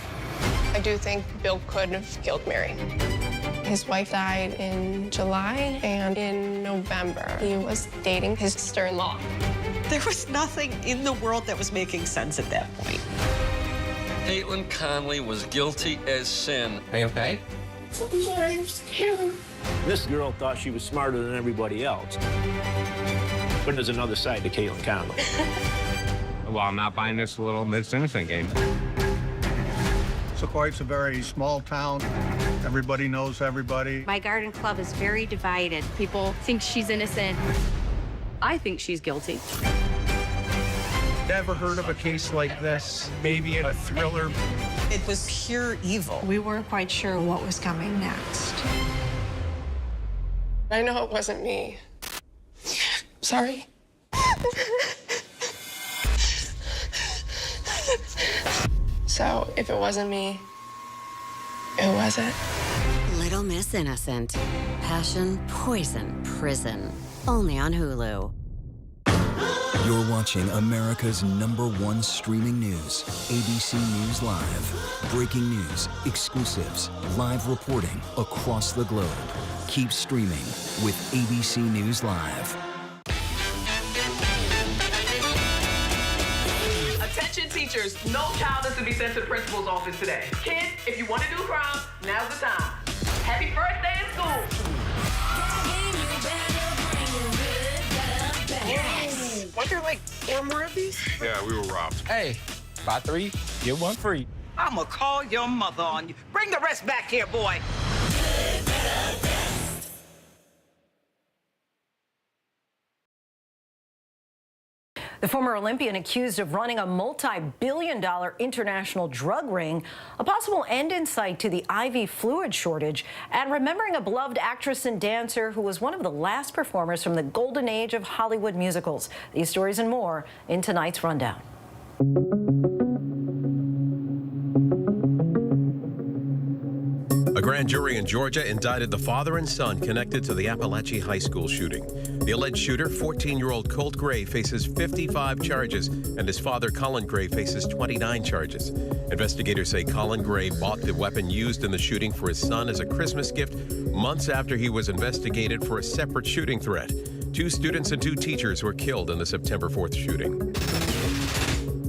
Speaker 4: I do think Bill could have killed Mary. His wife died in July, and in November, he was dating his sister-in-law.
Speaker 7: There was nothing in the world that was making sense at that point.
Speaker 24: Caitlin Conley was guilty as sin.
Speaker 18: Are you okay?
Speaker 4: I'm scared.
Speaker 25: This girl thought she was smarter than everybody else. But there's another side to Caitlin Conley.
Speaker 18: Well, I'm not buying this little Miss Innocent game.
Speaker 12: Sequoia's a very small town. Everybody knows everybody.
Speaker 26: My garden club is very divided. People think she's innocent. I think she's guilty.
Speaker 27: Never heard of a case like this. Maybe a thriller.
Speaker 7: It was pure evil. We weren't quite sure what was coming next.
Speaker 4: I know it wasn't me. Sorry. So, if it wasn't me, who was it?
Speaker 28: Little Miss Innocent. Passion, poison, prison. Only on Hulu.
Speaker 16: You're watching America's #1 streaming news, ABC News Live. Breaking news, exclusives, live reporting across the globe. Keep streaming with ABC News Live.
Speaker 29: Attention teachers, no child is to be sent to the principal's office today. Kids, if you want to do crime, now's the time. Happy first day in school.
Speaker 4: Yes. Weren't there like 4 more of these?
Speaker 23: Yeah, we were robbed.
Speaker 18: Hey, buy 3, get 1 free.
Speaker 7: I'ma call your mother on you. Bring the rest back here, boy.
Speaker 1: The former Olympian accused of running a multi-billion-dollar international drug ring, a possible end in sight to the IV fluid shortage, and remembering a beloved actress and dancer who was one of the last performers from the golden age of Hollywood musicals. These stories and more in tonight's Rundown.
Speaker 3: grand jury in Georgia indicted the father and son connected to the Appalachia High School shooting. The alleged shooter, 14-year-old Colt Gray, faces 55 charges, and his father, Colin Gray, faces 29 charges. Investigators say Colin Gray bought the weapon used in the shooting for his son as a Christmas gift months after he was investigated for a separate shooting threat. 2 students and 2 teachers were killed in the September 4th shooting.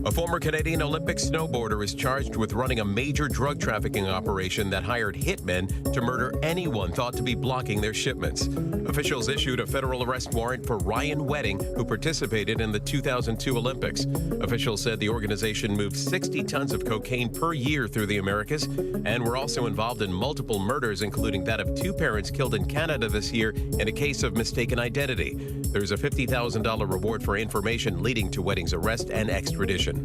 Speaker 3: A former Canadian Olympic snowboarder is charged with running a major drug trafficking operation that hired hitmen to murder anyone thought to be blocking their shipments. Officials issued a federal arrest warrant for Ryan Wedding, who participated in the 2002 Olympics. Officials said the organization moved 60 tons of cocaine per year through the Americas and were also involved in multiple murders, including that of 2 parents killed in Canada this year in a case of mistaken identity. There's a $50,000 reward for information leading to Wedding's arrest and extradition.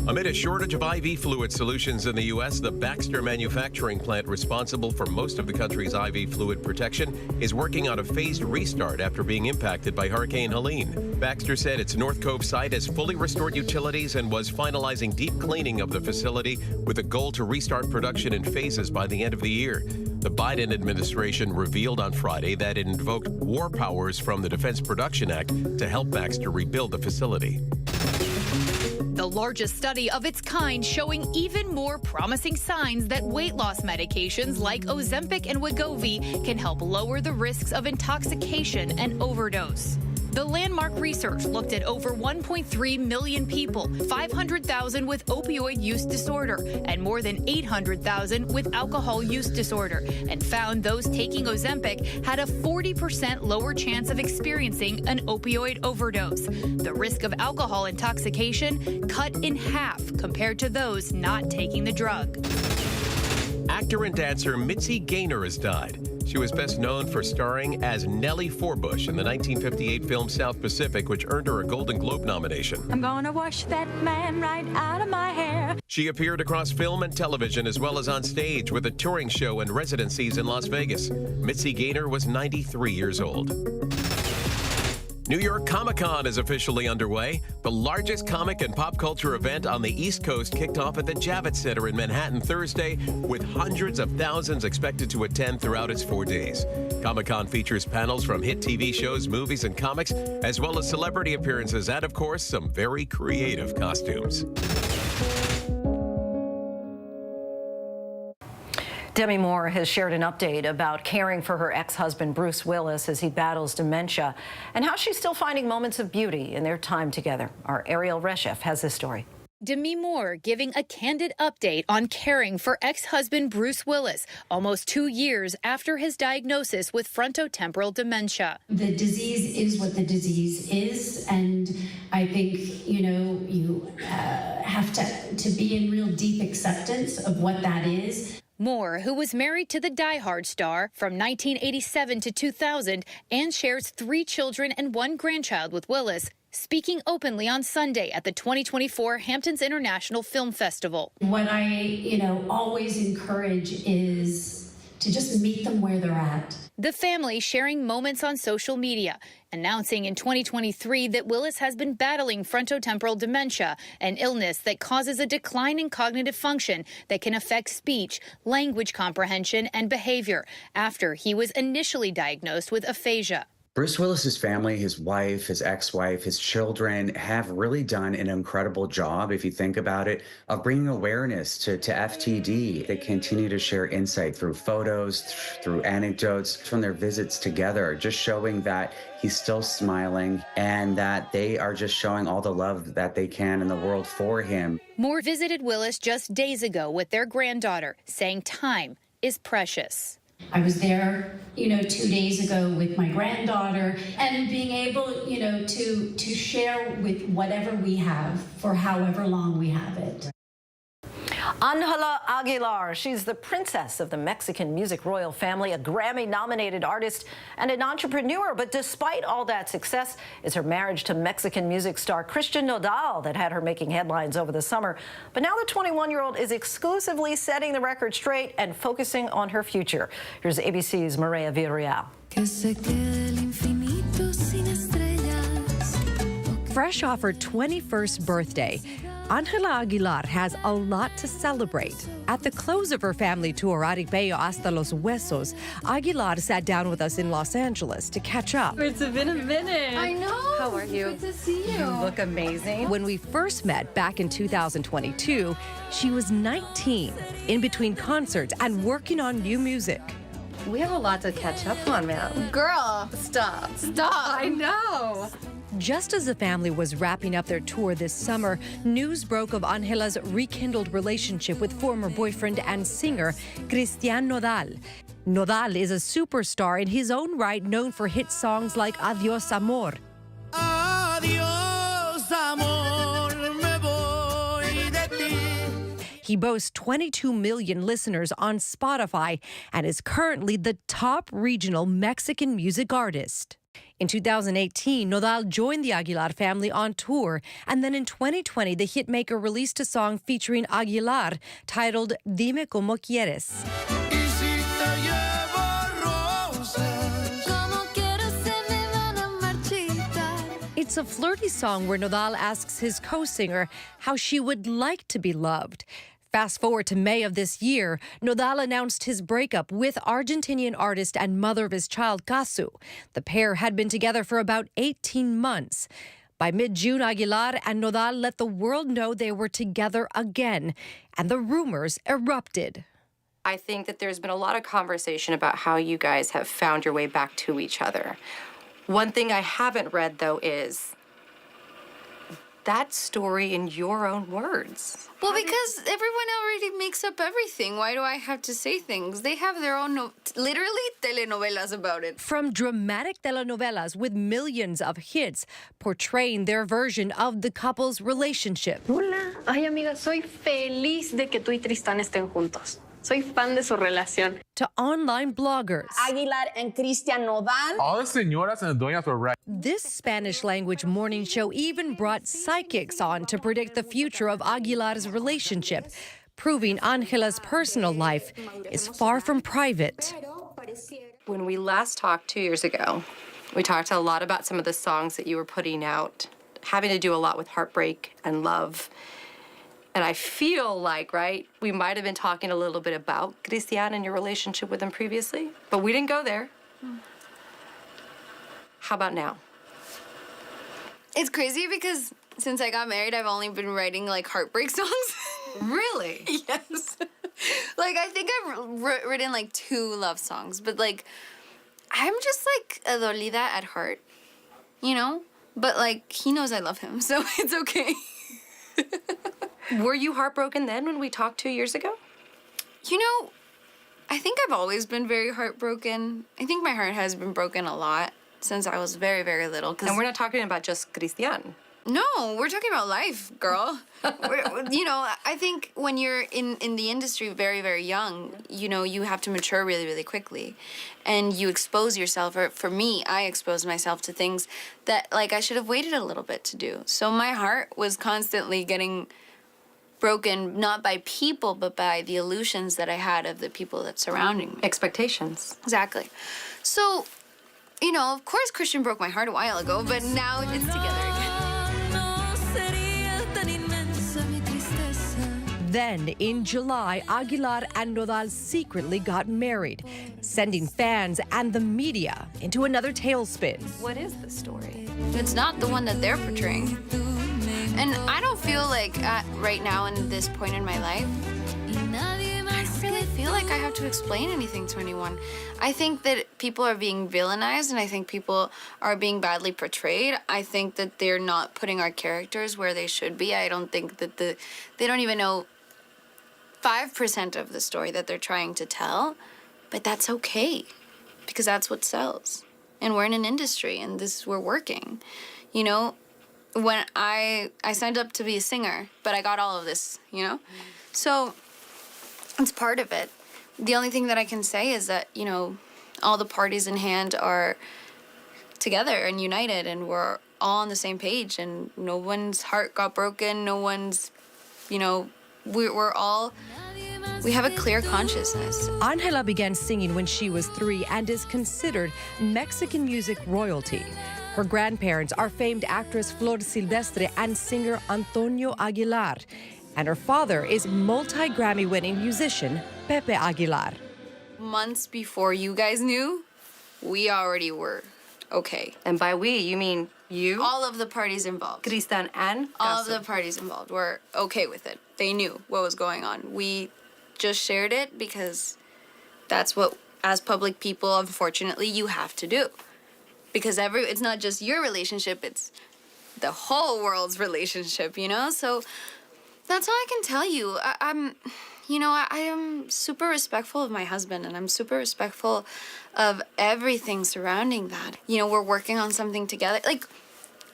Speaker 3: Amid a shortage of IV fluid solutions in the U.S., the Baxter manufacturing plant responsible for most of the country's IV fluid protection is working on a phased restart after being impacted by Hurricane Helene. Baxter said its North Cove site has fully restored utilities and was finalizing deep cleaning of the facility with a goal to restart production in phases by the end of the year. The Biden administration revealed on Friday that it invoked war powers from the Defense Production Act to help Baxter rebuild the facility.
Speaker 5: The largest study of its kind showing even more promising signs that weight loss medications like Ozempic and Wegovy can help lower the risks of intoxication and overdose. The landmark research looked at over 1.3 million people, 500,000 with opioid use disorder, and more than 800,000 with alcohol use disorder, and found those taking Ozempic had a 40% lower chance of experiencing an opioid overdose. The risk of alcohol intoxication cut in half compared to those not taking the drug.
Speaker 3: Actor and dancer Mitzi Gaynor has died. She was best known for starring as Nellie Forbush in the 1958 film South Pacific, which earned her a Golden Globe nomination.
Speaker 6: I'm gonna wash that man right out of my hair.
Speaker 3: She appeared across film and television as well as on stage with a touring show and residencies in Las Vegas. Mitzi Gaynor was 93 years old. New York Comic-Con is officially underway. The largest comic and pop culture event on the East Coast kicked off at the Javits Center in Manhattan Thursday, with hundreds of thousands expected to attend throughout its 4 days. Comic-Con features panels from hit TV shows, movies, and comics, as well as celebrity appearances and, of course, some very creative costumes.
Speaker 1: Demi Moore has shared an update about caring for her ex-husband Bruce Willis as he battles dementia and how she's still finding moments of beauty in their time together. Our Ariel Reshef has this story.
Speaker 5: Demi Moore giving a candid update on caring for ex-husband Bruce Willis almost 2 years after his diagnosis with frontotemporal dementia.
Speaker 8: The disease is what the disease is, and I think, you have to be in real deep acceptance of what that is.
Speaker 5: Moore, who was married to the Die Hard star from 1987 to 2000 and shares 3 children and 1 grandchild with Willis, speaking openly on Sunday at the 2024 Hamptons International Film Festival.
Speaker 8: What I, always encourage is to just meet them where they're at.
Speaker 5: The family sharing moments on social media, announcing in 2023 that Willis has been battling frontotemporal dementia, an illness that causes a decline in cognitive function that can affect speech, language comprehension, and behavior after he was initially diagnosed with aphasia.
Speaker 11: Bruce Willis's family, his wife, his ex-wife, his children have really done an incredible job, if you think about it, of bringing awareness to FTD. They continue to share insight through photos, through anecdotes from their visits together, just showing that he's still smiling and that they are just showing all the love that they can in the world for him.
Speaker 5: Moore visited Willis just days ago with their granddaughter, saying time is precious.
Speaker 8: I was there, 2 days ago with my granddaughter, and being able, to share with whatever we have for however long we have it.
Speaker 1: Ángela Aguilar, she's the princess of the Mexican music royal family, a Grammy-nominated artist and an entrepreneur. But despite all that success, it's her marriage to Mexican music star Christian Nodal that had her making headlines over the summer. But now the 21-year-old is exclusively setting the record straight and focusing on her future. Here's ABC's Maria Villarreal.
Speaker 13: Fresh off her 21st birthday,
Speaker 9: Ángela Aguilar has a lot to celebrate. At the close of her family tour, Aripeo Hasta Los Huesos, Aguilar sat down with us in Los Angeles to catch up.
Speaker 1: It's been a minute.
Speaker 9: I know.
Speaker 1: How are you?
Speaker 9: Good to see you.
Speaker 1: You look amazing.
Speaker 9: When we first met back in 2022, she was 19, in between concerts and working on new music.
Speaker 1: We have a lot to catch up on, man.
Speaker 9: Girl,
Speaker 1: Stop.
Speaker 9: I know. Just as the family was wrapping up their tour this summer, news broke of Ángela's rekindled relationship with former boyfriend and singer Cristian Nodal. Nodal is a superstar in his own right, known for hit songs like Adiós Amor.
Speaker 10: Adiós, amor, me voy de ti.
Speaker 9: He boasts 22 million listeners on Spotify and is currently the top regional Mexican music artist. In 2018, Nodal joined the Aguilar family on tour, and then in 2020, the hitmaker released a song featuring Aguilar titled Dime Como Quieres. It's a flirty song where Nodal asks his co-singer how she would like to be loved. Fast forward to May of this year, Nodal announced his breakup with Argentinian artist and mother of his child, Casu. The pair had been together for about 18 months. By mid-June, Aguilar and Nodal let the world know they were together again, and the rumors erupted.
Speaker 13: I think that there's been a lot of conversation about how you guys have found your way back to each other. One thing I haven't read, though, is that story in your own words.
Speaker 14: Well, because everyone already makes up everything. Why do I have to say things? They have their own, literally, telenovelas about it.
Speaker 9: From dramatic telenovelas with millions of hits portraying their version of the couple's relationship.
Speaker 26: Hola. Ay, amiga, soy feliz de que tú y Tristán estén juntos. Soy fan de su relación.
Speaker 9: To online bloggers.
Speaker 15: Aguilar and Cristian Nodal.
Speaker 17: All the señoras and doñas were right.
Speaker 9: This Spanish-language morning show even brought psychics on to predict the future of Aguilar's relationship, proving Ángela's personal life is far from private.
Speaker 13: When we last talked 2 years ago, we talked a lot about some of the songs that you were putting out, having to do a lot with heartbreak and love. And I feel like, right, we might have been talking a little bit about Cristian and your relationship with him previously, but we didn't go there. How about now?
Speaker 14: It's crazy because since I got married, I've only been writing, like, heartbreak songs.
Speaker 13: Really?
Speaker 14: Yes. Like, I think I've written, like, 2 love songs, but, like, I'm just, like, a dolida at heart, you know? But, like, he knows I love him, so it's okay.
Speaker 13: Were you heartbroken then when we talked 2 years ago?
Speaker 14: You know, I think I've always been very heartbroken. I think my heart has been broken a lot since I was very, very little.
Speaker 13: And we're not talking about just Cristian.
Speaker 14: No, we're talking about life, girl. You know, I think when you're in the industry very, very young, you know, you have to mature really, really quickly. And you expose yourself, or for me, I exposed myself to things that, like, I should have waited a little bit to do. So my heart was constantly getting broken, not by people, but by the illusions that I had of the people that surrounding me.
Speaker 13: Expectations.
Speaker 14: Exactly. So, you know, of course Christian broke my heart a while ago, but now it's together again.
Speaker 9: Then, in July, Aguilar and Nodal secretly got married, sending fans and the media into another tailspin.
Speaker 13: What is the story?
Speaker 14: It's not the one that they're portraying. And I don't feel like right now in this point in my life, I don't really feel like I have to explain anything to anyone. I think that people are being villainized, and I think people are being badly portrayed. I think that they're not putting our characters where they should be. I don't think that they don't even know 5% of the story that they're trying to tell, but that's okay, because that's what sells. And we're in an industry, and we're working. You know, when I signed up to be a singer, but I got all of this, you know? So it's part of it. The only thing that I can say is that, you know, all the parties in hand are together and united, and we're all on the same page, and no one's heart got broken, no one's, you know, we have a clear consciousness.
Speaker 9: Ángela began singing when she was 3 and is considered Mexican music royalty. Her grandparents are famed actress Flor Silvestre and singer Antonio Aguilar. And her father is multi-Grammy-winning musician Pepe Aguilar.
Speaker 14: Months before you guys knew, we already were okay.
Speaker 13: And by we, you mean you?
Speaker 14: All of the parties involved.
Speaker 13: Tristan and
Speaker 14: all of the parties involved were okay with it. They knew what was going on. We just shared it because that's what, as public people, unfortunately, you have to do. Because it's not just your relationship, it's the whole world's relationship, you know? So that's all I can tell you. I am super respectful of my husband, and I'm super respectful of everything surrounding that. You know, we're working on something together. Like,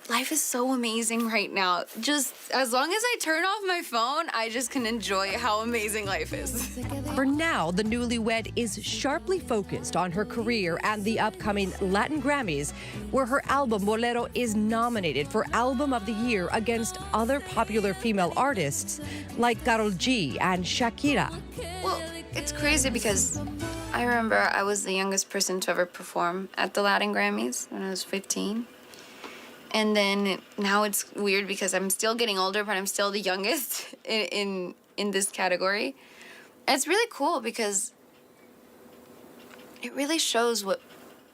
Speaker 14: life is so amazing right now. Just as long as I turn off my phone, I just can enjoy how amazing life is.
Speaker 9: For now, the newlywed is sharply focused on her career and the upcoming Latin Grammys, where her album Bolero is nominated for Album of the Year against other popular female artists like Karol G and Shakira.
Speaker 14: Well, it's crazy because I remember I was the youngest person to ever perform at the Latin Grammys when I was 15. And then now it's weird because I'm still getting older, but I'm still the youngest in this category. And it's really cool because it really shows what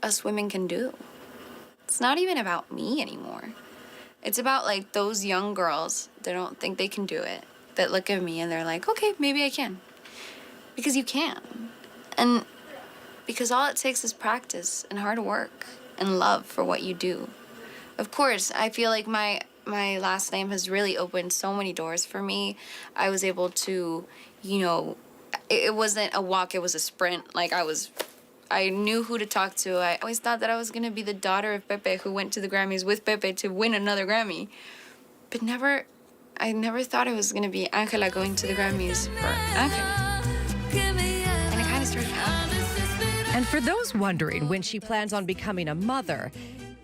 Speaker 14: us women can do. It's not even about me anymore. It's about like those young girls that don't think they can do it, that look at me and they're like, okay, maybe I can. Because you can. And because all it takes is practice and hard work and love for what you do. Of course, I feel like my last name has really opened so many doors for me. I was able to, it wasn't a walk, it was a sprint. Like I knew who to talk to. I always thought that I was gonna be the daughter of Pepe who went to the Grammys with Pepe to win another Grammy. But I never thought it was gonna be Angela going to the Grammys for Angela. And it kind of started happening.
Speaker 9: And for those wondering when she plans on becoming a mother,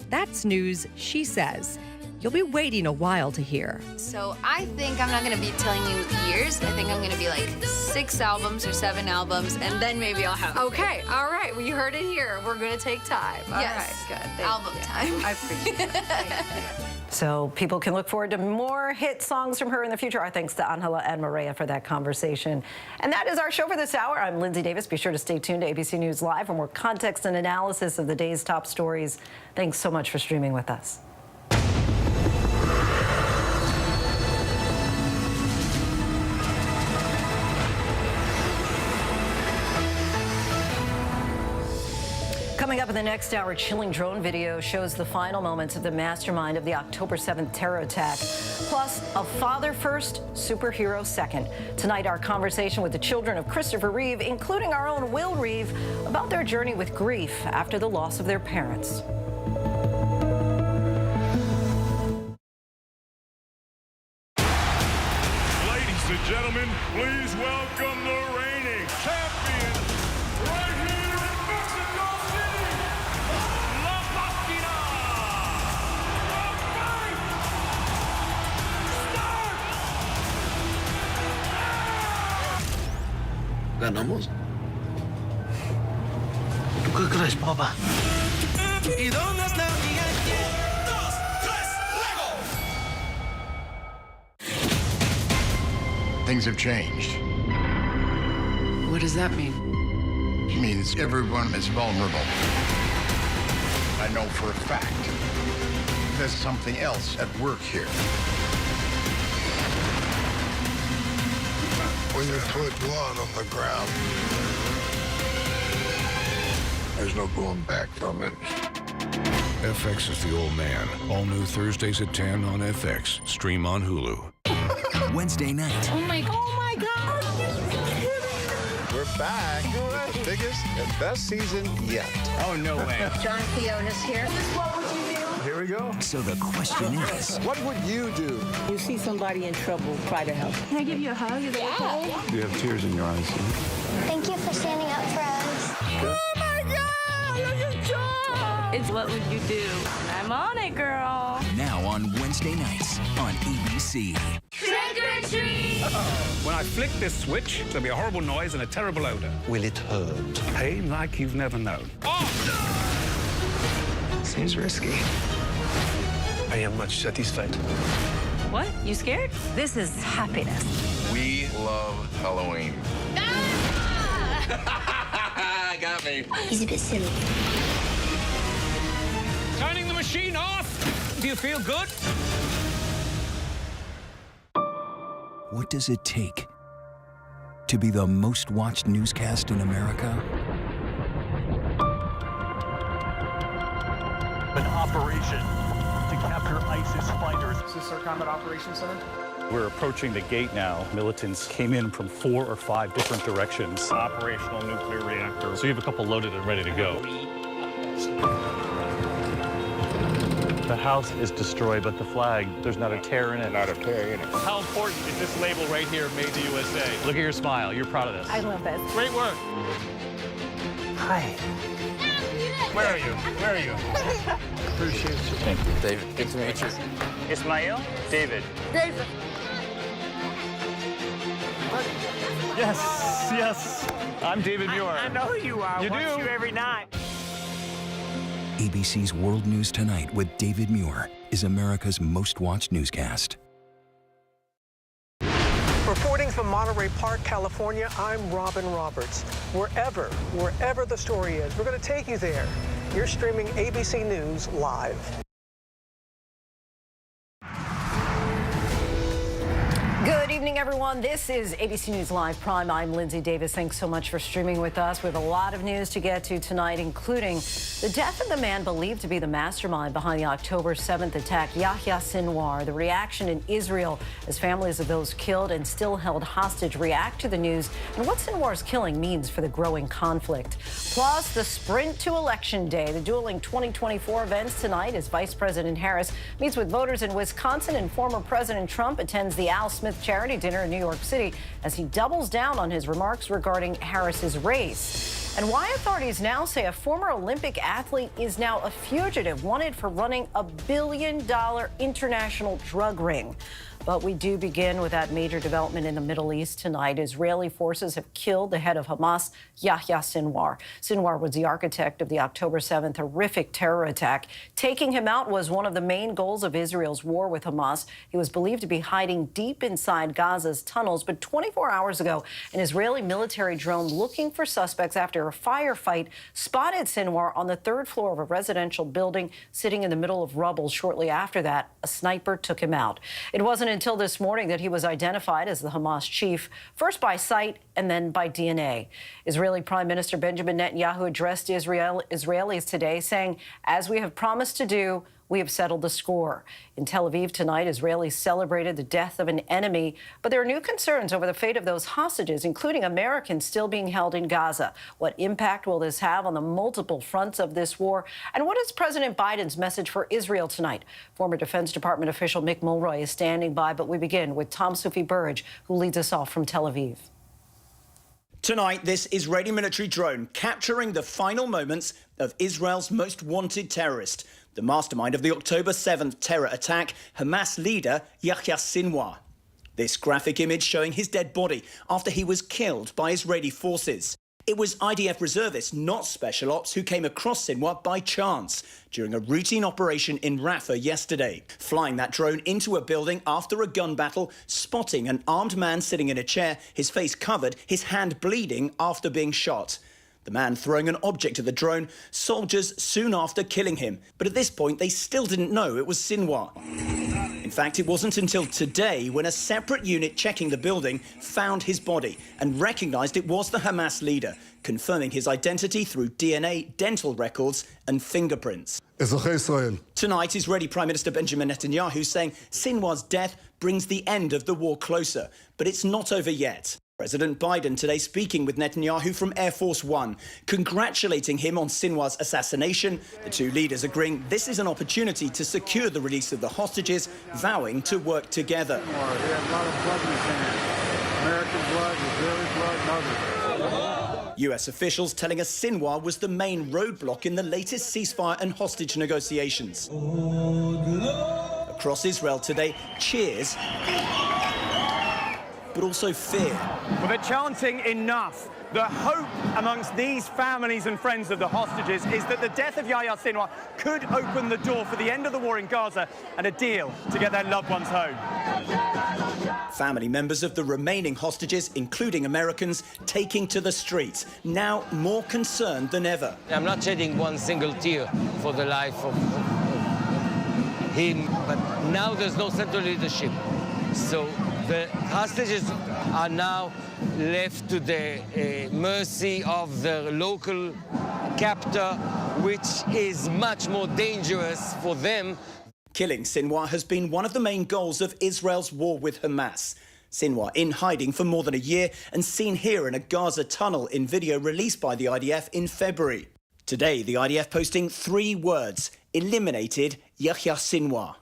Speaker 9: that's news she says you'll be waiting a while to hear.
Speaker 14: So I think I'm not gonna be telling you years. I think I'm gonna be like 6 albums or 7 albums, and then maybe I'll have.
Speaker 13: Okay, all right. Well, you heard it here. We're gonna take time.
Speaker 14: Yes,
Speaker 13: all right, good.
Speaker 14: Album time.
Speaker 13: I appreciate it. So people can look forward to more hit songs from her in the future. Our thanks to Angela and Maria for that conversation. And that is our show for this hour. I'm Linsey Davis. Be sure to stay tuned to ABC News Live for more context and analysis of the day's top stories. Thanks so much for streaming with us. Coming up in the next hour, chilling drone video shows the final moments of the mastermind of the October 7th terror attack. Plus, a father first, superhero second. Tonight, our conversation with the children of Christopher Reeve, including our own Will Reeve, about their journey with grief after the loss of their parents.
Speaker 2: Ladies and gentlemen, please welcome the reigning champion right here in Mexico City, La Máquina. The fight starts.
Speaker 12: ¿Ganamos? ¿Tú qué crees, papá? ¿Y dónde está mi ayer? 2, 3, Lego!
Speaker 19: Things have changed.
Speaker 20: What does that mean?
Speaker 19: It means everyone is vulnerable. I know for a fact there's something else at work here.
Speaker 21: When you put blood on the ground, there's no going back from it.
Speaker 22: FX is the old man. All new Thursdays at 10 on FX. Stream on Hulu.
Speaker 16: Wednesday night.
Speaker 20: Oh my God.
Speaker 24: We're back with the biggest and best season yet.
Speaker 20: Oh, no way.
Speaker 15: John Fiona's here. What would you do?
Speaker 24: Here we go.
Speaker 16: So the question is,
Speaker 24: what would you do?
Speaker 15: You see somebody in trouble, try to help. Can I give you a hug? Is that okay?
Speaker 24: You have tears in your eyes.
Speaker 25: Thank you for standing up for us.
Speaker 20: Oh my God! Look at John! It's what would you do? I'm on it, girl.
Speaker 16: now on Wednesday nights on ABC.
Speaker 20: Trick or treat!
Speaker 27: When I flick this switch, there'll be a horrible noise and a terrible odor.
Speaker 24: Will it hurt?
Speaker 27: Pain like you've never known.
Speaker 24: Seems risky.
Speaker 3: I am much satisfied.
Speaker 20: What? You scared? This is happiness.
Speaker 21: We love Halloween. Got me.
Speaker 25: He's a bit silly.
Speaker 27: Turning the machine off. Do you feel good?
Speaker 16: What does it take to be the most watched newscast in America?
Speaker 4: An operation to capture ISIS fighters.
Speaker 6: Is this our combat operations center?
Speaker 27: We're approaching the gate now. Militants came in from 4 or 5 different directions.
Speaker 6: Operational nuclear reactor.
Speaker 27: So you have a couple loaded and ready to go. The house is destroyed, but the flag, there's not a tear in it.
Speaker 21: Not a tear in it.
Speaker 6: How important is this label right here, Made in the USA?
Speaker 27: Look at your smile. You're proud of this.
Speaker 20: I love this.
Speaker 6: Great work.
Speaker 4: Hi.
Speaker 6: Where are you? Where are you? Appreciate you.
Speaker 27: Thank you, David. Good to meet you.
Speaker 6: Ismail? David.
Speaker 4: David.
Speaker 6: Yes, yes. I'm David Muir.
Speaker 4: I know who you are.
Speaker 6: You
Speaker 4: Watch
Speaker 6: do?
Speaker 4: you every night.
Speaker 16: ABC's World News Tonight with David Muir is America's most watched newscast.
Speaker 7: Reporting from Monterey Park, California, I'm Robin Roberts. Wherever the story is, we're going to take you there. You're streaming ABC News live.
Speaker 1: Good evening, everyone. This is ABC News Live Prime. I'm Linsey Davis. Thanks so much for streaming with us. We have a lot of news to get to tonight, including the death of the man believed to be the mastermind behind the October 7th attack, Yahya Sinwar, the reaction in Israel as families of those killed and still held hostage react to the news, and what Sinwar's killing means for the growing conflict. Plus, the sprint to Election Day, the dueling 2024 events tonight as Vice President Harris meets with voters in Wisconsin and former President Trump attends the Al Smith charity dinner in New York City as he doubles down on his remarks regarding Harris's race. And why authorities now say a former Olympic athlete is now a fugitive wanted for running a $1 billion international drug ring. But we do begin with that major development in the Middle East tonight. Israeli forces have killed the head of Hamas, Yahya Sinwar. Sinwar was the architect of the October 7th horrific terror attack. Taking him out was one of the main goals of Israel's war with Hamas. He was believed to be hiding deep inside Gaza's tunnels. But 24 hours ago, an Israeli military drone looking for suspects after a firefight spotted Sinwar on the 3rd floor of a residential building sitting in the middle of rubble. Shortly after that, a sniper took him out. It wasn't until this morning that he was identified as the Hamas chief, first by sight and then by DNA. Israeli Prime Minister Benjamin Netanyahu addressed Israelis today, saying, as we have promised to do, we have settled the score. In Tel Aviv tonight, Israelis celebrated the death of an enemy, but there are new concerns over the fate of those hostages, including Americans still being held in Gaza. What impact will this have on the multiple fronts of this war? And what is President Biden's message for Israel tonight? Former Defense Department official Mick Mulroy is standing by, but we begin with Tom Soufi-Burridge, who leads us off from Tel Aviv.
Speaker 11: Tonight, this Israeli military drone capturing the final moments of Israel's most wanted terrorist, the mastermind of the October 7th terror attack, Hamas leader Yahya Sinwar. This graphic image showing his dead body after he was killed by Israeli forces. It was IDF reservists, not special ops, who came across Sinwar by chance during a routine operation in Rafah yesterday, flying that drone into a building after a gun battle, spotting an armed man sitting in a chair, his face covered, his hand bleeding after being shot. The man throwing an object at the drone, soldiers soon after killing him. But at this point, they still didn't know it was Sinwar. In fact, it wasn't until today when a separate unit checking the building found his body and recognized it was the Hamas leader, confirming his identity through DNA, dental records and fingerprints. Tonight, Israeli Prime Minister Benjamin Netanyahu saying Sinwar's death brings the end of the war closer, but it's not over yet. President Biden today speaking with Netanyahu from Air Force One, congratulating him on Sinwar's assassination. The two leaders agreeing this is an opportunity to secure the release of the hostages, vowing to work together.
Speaker 6: He had a lot of blood in his hands. American blood, Israeli blood, and others.
Speaker 11: US officials telling us Sinwar was the main roadblock in the latest ceasefire and hostage negotiations. Across Israel today, cheers but also fear.
Speaker 3: Well, they're chanting enough. The hope amongst these families and friends of the hostages is that the death of Yahya Sinwar could open the door for the end of the war in Gaza and a deal to get their loved ones home.
Speaker 11: Family members of the remaining hostages, including Americans, taking to the streets, now more concerned than ever.
Speaker 5: I'm not shedding one single tear for the life of him, but now there's no central leadership. So the hostages are now left to the mercy of the local captor, which is much more dangerous for them.
Speaker 11: Killing Sinwar has been one of the main goals of Israel's war with Hamas. Sinwar in hiding for more than a year and seen here in a Gaza tunnel in video released by the IDF in February. Today, the IDF posting 3 words: eliminated Yahya Sinwar.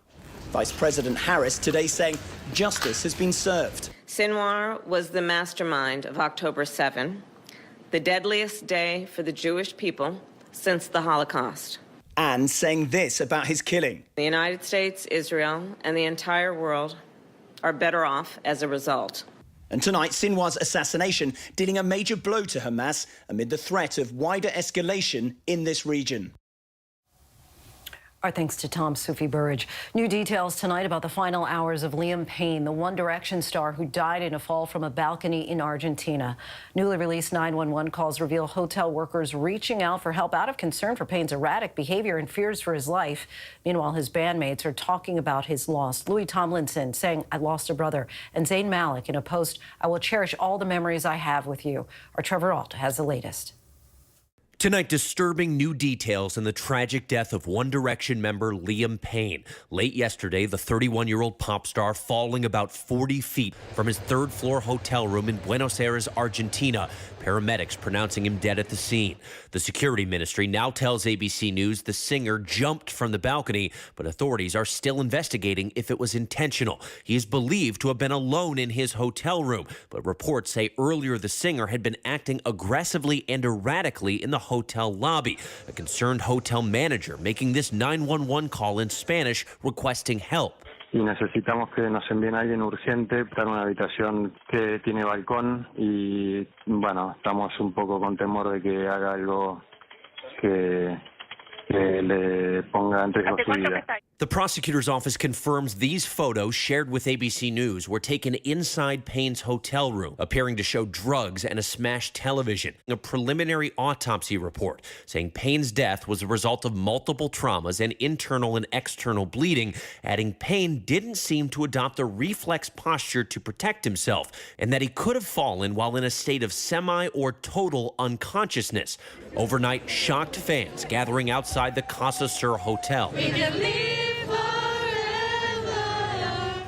Speaker 11: Vice President Harris today saying justice has been served.
Speaker 8: Sinwar was the mastermind of October 7, the deadliest day for the Jewish people since the Holocaust.
Speaker 11: And saying this about his killing.
Speaker 8: The United States, Israel, and the entire world are better off as a result.
Speaker 11: And tonight, Sinwar's assassination dealing a major blow to Hamas amid the threat of wider escalation in this region.
Speaker 1: Our thanks to Tom Sufi Burridge. New details tonight about the final hours of Liam Payne, the One Direction star who died in a fall from a balcony in Argentina. Newly released 911 calls reveal hotel workers reaching out for help out of concern for Payne's erratic behavior and fears for his life. Meanwhile, his bandmates are talking about his loss. Louis Tomlinson saying, "I lost a brother." And Zayn Malik in a post, "I will cherish all the memories I have with you." Our Trevor Ault has the latest.
Speaker 10: Tonight, disturbing new details in the tragic death of One Direction member Liam Payne. Late yesterday, the 31-year-old pop star falling about 40 feet from his third-floor hotel room in Buenos Aires, Argentina. Paramedics pronouncing him dead at the scene. The security ministry now tells ABC News the singer jumped from the balcony, but authorities are still investigating if it was intentional. He is believed to have been alone in his hotel room, but reports say earlier the singer had been acting aggressively and erratically in the hotel lobby. A concerned hotel manager making this 911 call in Spanish requesting help.
Speaker 18: Y necesitamos que nos envíen a alguien urgente para una habitación que tiene balcón y bueno, estamos un poco con temor de que haga algo que le ponga en riesgo su vida.
Speaker 10: The prosecutor's office confirms these photos shared with ABC News were taken inside Payne's hotel room, appearing to show drugs and a smashed television. A preliminary autopsy report saying Payne's death was a result of multiple traumas and internal and external bleeding, adding Payne didn't seem to adopt a reflex posture to protect himself, and that he could have fallen while in a state of semi or total unconsciousness. Overnight, shocked fans gathering outside the Casa Sur Hotel.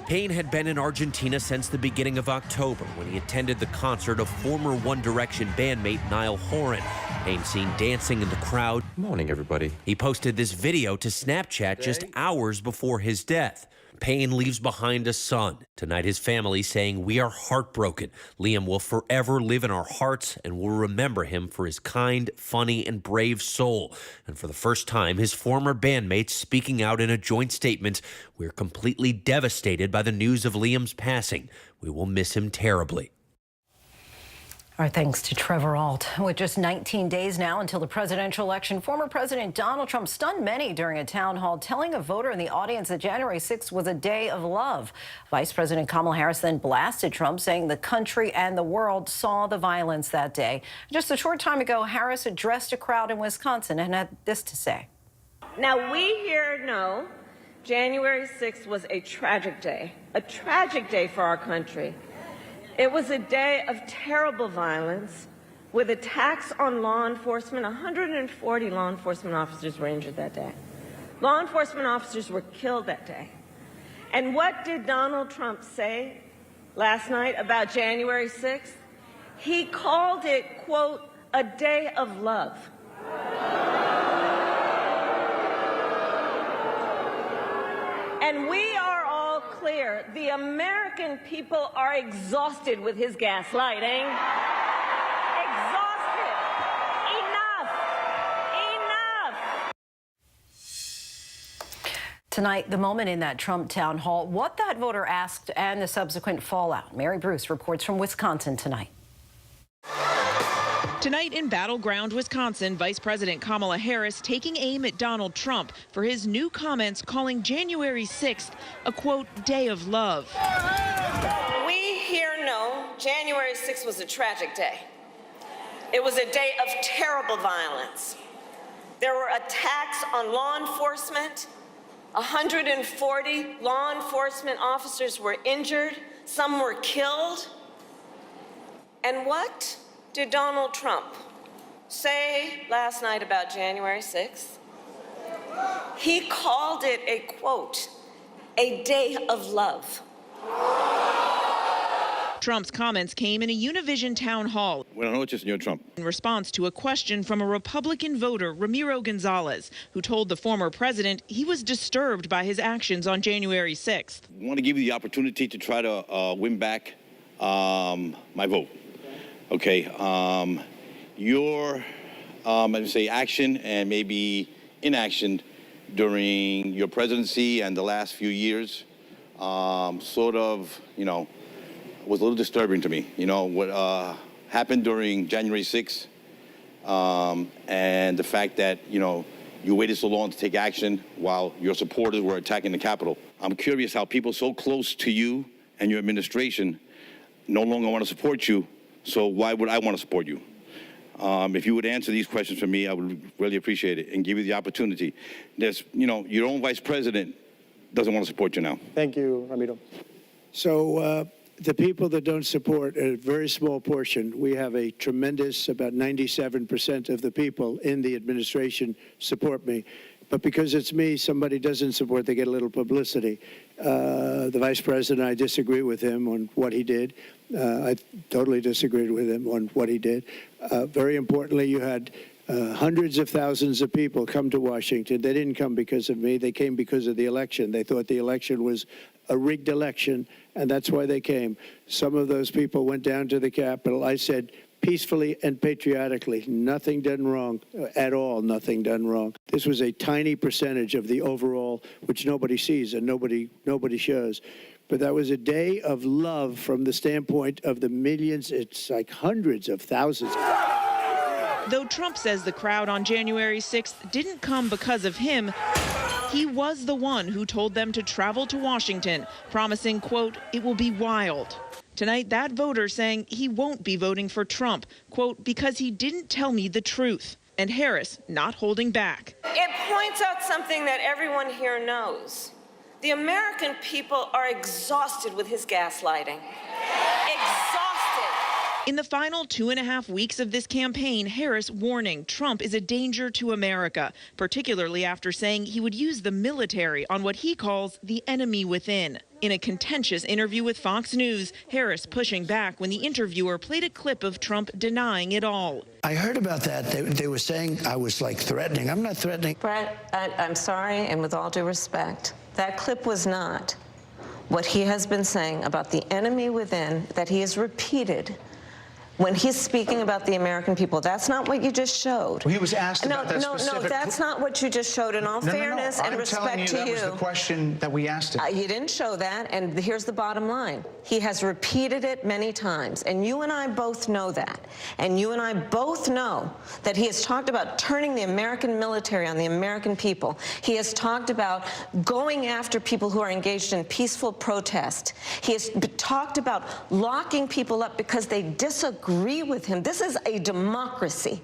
Speaker 10: Payne had been in Argentina since the beginning of October when he attended the concert of former One Direction bandmate Niall Horan. Payne seen dancing in the crowd.
Speaker 23: Morning, everybody.
Speaker 10: He posted this video to Snapchat just hours before his death. Payne leaves behind a son. Tonight, his family saying, "We are heartbroken. Liam will forever live in our hearts and we'll remember him for his kind, funny, and brave soul." And for the first time, his former bandmates speaking out in a joint statement, "We're completely devastated by the news of Liam's passing. We will miss him terribly."
Speaker 1: Our thanks to Trevor Ault. With just 19 days now until the presidential election, former President Donald Trump stunned many during a town hall, telling a voter in the audience that January 6th was a day of love. Vice President Kamala Harris then blasted Trump, saying the country and the world saw the violence that day. Just a short time ago, Harris addressed a crowd in Wisconsin and had this to say.
Speaker 8: Now, we here know January 6th was a tragic day for our country. It was a day of terrible violence with attacks on law enforcement. 140 law enforcement officers were injured that day. Law enforcement officers were killed that day. And what did Donald Trump say last night about January 6th? He called it, quote, a day of love. And we are all clear. The American people are exhausted with his gaslighting. Exhausted. Enough. Enough.
Speaker 1: Tonight, the moment in that Trump town hall, what that voter asked and the subsequent fallout. Mary Bruce reports from Wisconsin tonight.
Speaker 2: Tonight in battleground Wisconsin, Vice President Kamala Harris taking aim at Donald Trump for his new comments calling January 6th a, quote, day of love.
Speaker 8: We here know January 6th was a tragic day. It was a day of terrible violence. There were attacks on law enforcement. 140 law enforcement officers were injured. Some were killed. And what did Donald Trump say last night about January 6th? He called it a, quote, a day of love.
Speaker 2: Trump's comments came in a Univision town hall
Speaker 9: Buenas noches, señor Trump.
Speaker 2: in response to a question from a Republican voter, Ramiro Gonzalez, who told the former president he was disturbed by his actions on January 6th.
Speaker 9: I want to give you the opportunity to try to win back my vote. Okay. Your, I'd say, action and maybe inaction during your presidency and the last few years sort of, was a little disturbing to me. What happened during January 6th and the fact that, you waited so long to take action while your supporters were attacking the Capitol. I'm curious how people so close to you and your administration no longer want to support you, so why would I want to support you? If you would answer these questions for me, I would really appreciate it and give you the opportunity. There's, your own vice president doesn't want to support you now.
Speaker 13: Thank you, Ramiro. So the people that don't support a very small portion. We have a tremendous, about 97% of the people in the administration support me. But because it's me, somebody doesn't support, they get a little publicity. The vice president, I disagree with him on what he did. I totally disagreed with him on what he did. Very importantly, you had hundreds of thousands of people come to Washington. They didn't come because of me. They came because of the election. They thought the election was a rigged election, and that's why they came. Some of those people went down to the Capitol. I said, peacefully and patriotically, nothing done wrong at all, nothing done wrong. This was a tiny percentage of the overall, which nobody sees and nobody shows. But that was a day of love from the standpoint of the millions. It's like hundreds of thousands.
Speaker 2: Though Trump says the crowd on January 6th didn't come because of him, he was the one who told them to travel to Washington, promising, quote, it will be wild. Tonight, that voter saying he won't be voting for Trump, quote, because he didn't tell me the truth. And Harris not holding back.
Speaker 8: It points out something that everyone here knows. The American people are exhausted with his gaslighting. Exhausted.
Speaker 2: In the final 2.5 weeks of this campaign, Harris warning Trump is a danger to America, particularly after saying he would use the military on what he calls the enemy within. In a contentious interview with Fox News, Harris pushing back when the interviewer played a clip of Trump denying it all.
Speaker 14: I heard about that. They were saying I was like threatening. I'm not threatening.
Speaker 8: Brett, I'm sorry, and with all due respect, that clip was not what he has been saying about the enemy within that he has repeated when he's speaking about the American people. That's not what you just showed.
Speaker 14: Well, he was asked about that specific...
Speaker 8: No, that's not what you just showed. In all fairness and respect to you,
Speaker 14: that was the question that we asked him.
Speaker 8: He didn't show that, and here's the bottom line. He has repeated it many times, and you and I both know that. And you and I both know that he has talked about turning the American military on the American people. He has talked about going after people who are engaged in peaceful protest. He has talked about locking people up because they disagree with him. This is a democracy.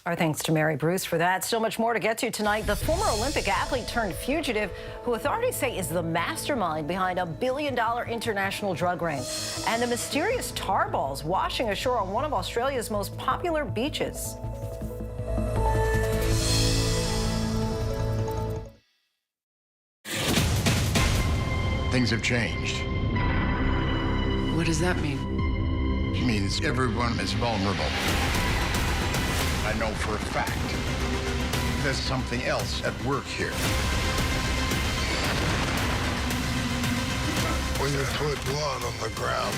Speaker 1: Our thanks to Mary Bruce for that. So much more to get to tonight. The former Olympic athlete turned fugitive, who authorities say is the mastermind behind a $1 billion international drug ring, and the mysterious tar balls washing ashore on one of Australia's most popular beaches.
Speaker 19: Things have changed.
Speaker 17: What does that mean?
Speaker 19: It means everyone is vulnerable. I know for a fact there's something else at work here.
Speaker 22: When you put blood on the ground,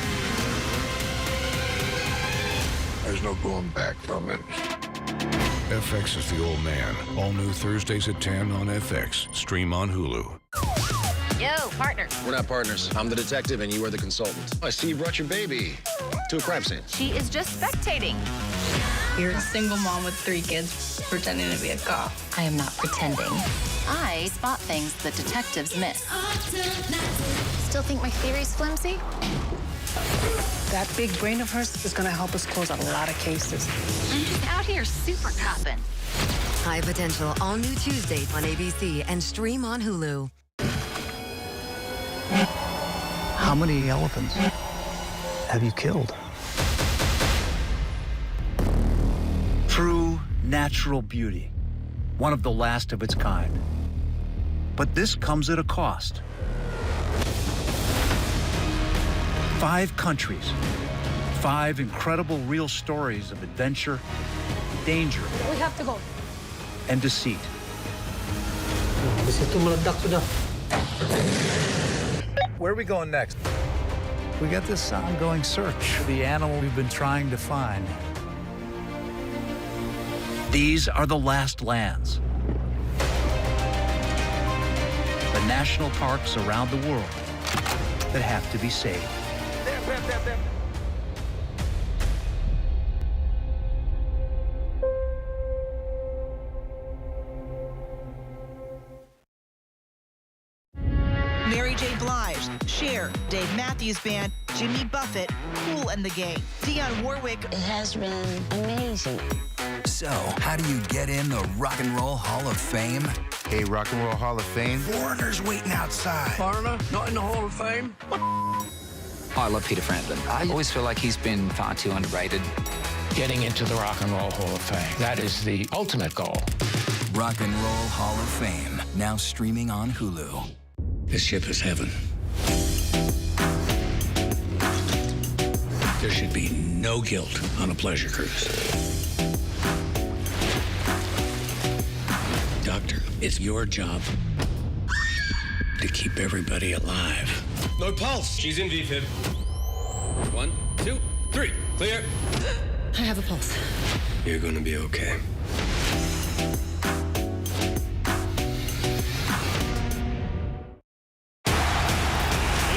Speaker 22: there's no going back from it. FX is the old man. All new Thursdays at 10 on FX. Stream on Hulu.
Speaker 12: Yo, partner.
Speaker 15: We're not partners. I'm the detective and you are the consultant. I see you brought your baby to a crime scene.
Speaker 12: She is just spectating.
Speaker 20: You're a single mom with 3 kids pretending to be a cop.
Speaker 12: I am not pretending. I spot things that detectives miss. Still think my theory's flimsy?
Speaker 21: That big brain of hers is going to help us close a lot of cases.
Speaker 12: I'm just out here super copping.
Speaker 23: High Potential, all new Tuesdays on ABC and stream on Hulu.
Speaker 6: How many elephants have you killed? True natural beauty, one of the last of its kind. But this comes at a cost. 5 countries, 5 incredible real stories of adventure, danger,
Speaker 21: We have to go.
Speaker 6: and deceit. Where are we going next? We got this ongoing search for the animal we've been trying to find. These are the last lands. The national parks around the world that have to be saved. There.
Speaker 24: Mary J. Blige, Cher, Dave Matthews Band, Jimmy Buffett, Kool and the Gang, Dionne Warwick.
Speaker 23: It has been amazing.
Speaker 16: So, how do you get in the Rock and Roll Hall of Fame?
Speaker 25: Hey, Rock and Roll Hall of Fame.
Speaker 16: Foreigners waiting outside.
Speaker 25: Foreigner? Not in the Hall of Fame?
Speaker 26: I love Peter Frampton. I always feel like he's been far too underrated.
Speaker 28: Getting into the Rock and Roll Hall of Fame. That is the ultimate goal.
Speaker 16: Rock and Roll Hall of Fame, now streaming on Hulu.
Speaker 28: This ship is heaven. There should be no guilt on a pleasure cruise. Doctor, it's your job to keep everybody alive.
Speaker 29: No pulse. She's in VFib. 1, 2, 3. Clear.
Speaker 12: I have a pulse.
Speaker 29: You're gonna be okay.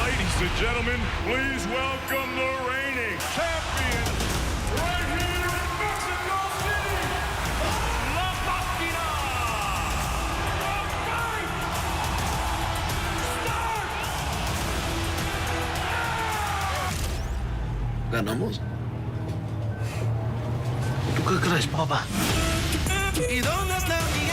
Speaker 22: Ladies and gentlemen, please welcome the reigning champion right here in Mexico City, La Máquina.
Speaker 29: ¿Ganamos? ¿Tú qué crees, papá?
Speaker 24: ¿Y dónde está mi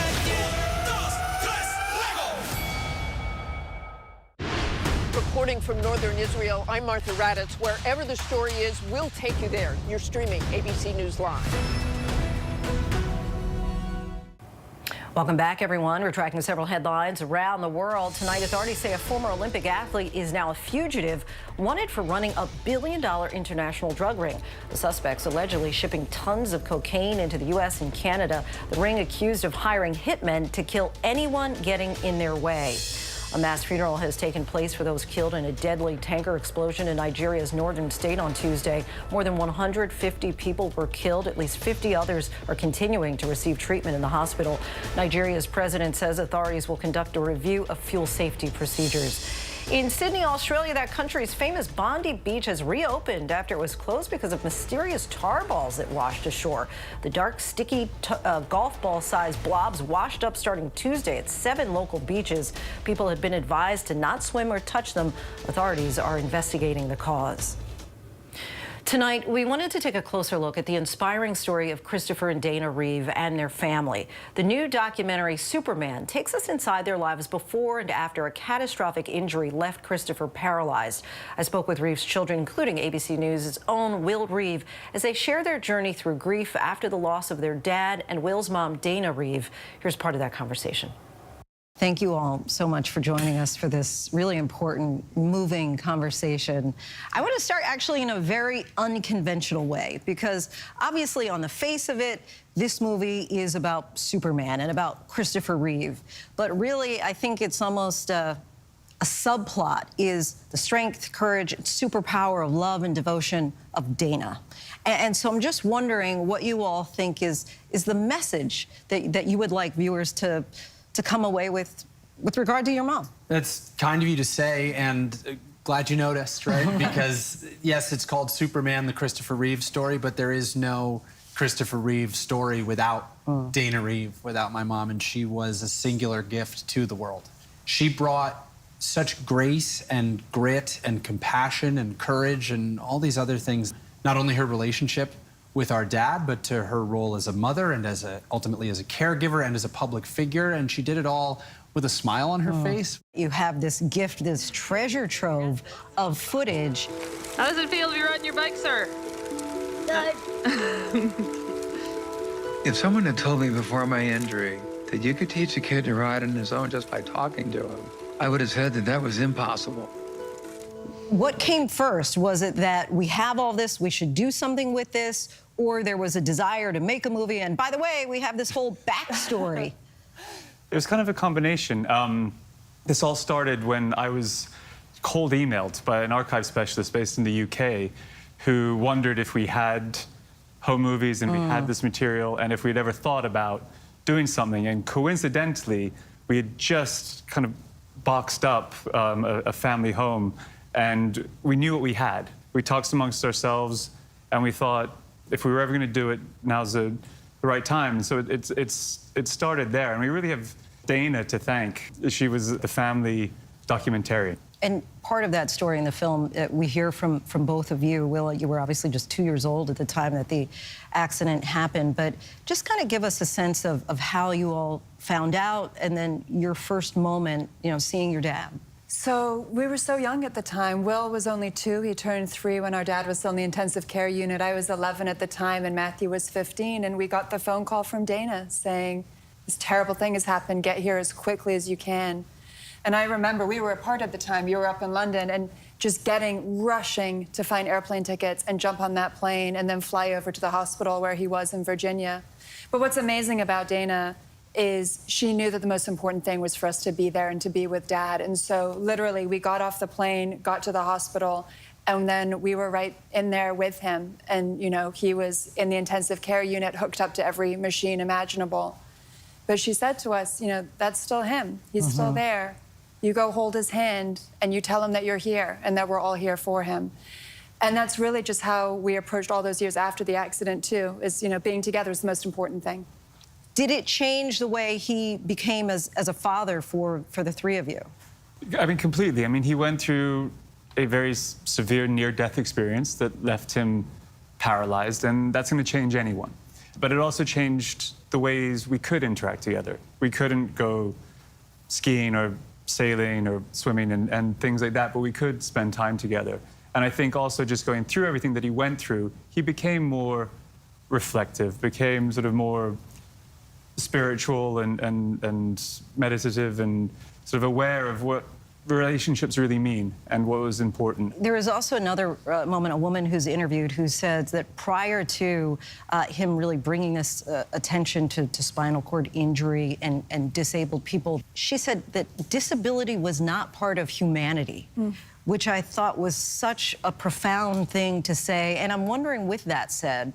Speaker 7: Reporting from northern Israel, I'm Martha Raddatz. Wherever the story is, we'll take you there. You're streaming ABC News Live.
Speaker 1: Welcome back, everyone. We're tracking several headlines around the world. Tonight, authorities say a former Olympic athlete is now a fugitive, wanted for running a billion-dollar international drug ring. The suspects allegedly shipping tons of cocaine into the U.S. and Canada. The ring accused of hiring hitmen to kill anyone getting in their way. A mass funeral has taken place for those killed in a deadly tanker explosion in Nigeria's northern state on Tuesday. More than 150 people were killed. At least 50 others are continuing to receive treatment in the hospital. Nigeria's president says authorities will conduct a review of fuel safety procedures. In Sydney, Australia, that country's famous Bondi Beach has reopened after it was closed because of mysterious tar balls that washed ashore. The dark, sticky golf ball-sized blobs washed up starting Tuesday at 7 local beaches. People had been advised to not swim or touch them. Authorities are investigating the cause. Tonight, we wanted to take a closer look at the inspiring story of Christopher and Dana Reeve and their family. The new documentary, Superman, takes us inside their lives before and after a catastrophic injury left Christopher paralyzed. I spoke with Reeve's children, including ABC News' own Will Reeve, as they share their journey through grief after the loss of their dad and Will's mom, Dana Reeve. Here's part of that conversation. Thank you all so much for joining us for this really important, moving conversation. I want to start actually in a very unconventional way, because obviously on the face of it, this movie is about Superman and about Christopher Reeve. But really, I think it's almost a a subplot is the strength, courage, and superpower of love and devotion of Dana. And so I'm just wondering what you all think is the message that you would like viewers to come away with regard to your mom.
Speaker 3: That's kind of you to say, and glad you noticed, right? Because yes, it's called Superman, the Christopher Reeve story, but there is no Christopher Reeve story without Dana Reeve, without my mom, and she was a singular gift to the world. She brought such grace and grit and compassion and courage and all these other things, not only her relationship with our dad, but to her role as a mother and ultimately as a caregiver and as a public figure, and she did it all with a smile on her face.
Speaker 1: You have this gift, this treasure trove of footage.
Speaker 4: How does it feel to be riding your bike, sir?
Speaker 5: If someone had told me before my injury that you could teach a kid to ride on his own just by talking to him, I would have said that was impossible.
Speaker 1: What came first? Was it that we have all this, we should do something with this, or there was a desire to make a movie, and by the way, we have this whole backstory?
Speaker 9: It was kind of a combination. This all started when I was cold emailed by an archive specialist based in the UK who wondered if we had home movies and we had this material and if we'd ever thought about doing something. And coincidentally, we had just kind of boxed up a family home and we knew what we had. We talked amongst ourselves and we thought if we were ever going to do it, now's the right time. So it started there, and we really have Dana to thank. She was the family documentarian.
Speaker 1: And part of that story in the film, we hear from both of you. Will, you were obviously just 2 years old at the time that the accident happened, but just kind of give us a sense of how you all found out and then your first moment, seeing your dad.
Speaker 10: So we were so young at the time. Will was only 2. He turned 3 when our dad was still in the intensive care unit. I was 11 at the time, and Matthew was 15. And we got the phone call from Dana saying, this terrible thing has happened. Get here as quickly as you can. And I remember we were apart at the time. You were up in London, and just rushing to find airplane tickets and jump on that plane and then fly over to the hospital where he was in Virginia. But what's amazing about Dana is she knew that the most important thing was for us to be there and to be with Dad. And so literally we got off the plane, got to the hospital, and then we were right in there with him. And, he was in the intensive care unit, hooked up to every machine imaginable. But she said to us, that's still him. He's still there. You go hold his hand and you tell him that you're here and that we're all here for him. And that's really just how we approached all those years after the accident too, is, being together is the most important thing.
Speaker 1: Did it change the way he became as a father for the 3 of you?
Speaker 9: I mean, completely. I mean, he went through a very severe near-death experience that left him paralyzed, and that's going to change anyone. But it also changed the ways we could interact together. We couldn't go skiing or sailing or swimming and things like that, but we could spend time together. And I think also just going through everything that he went through, he became more reflective, became sort of more spiritual and meditative and sort of aware of what relationships really mean and what was important.
Speaker 1: There is also another moment, a woman who's interviewed who says that prior to him really bringing this attention to spinal cord injury and disabled people, she said that disability was not part of humanity, which I thought was such a profound thing to say. And I'm wondering, with that said,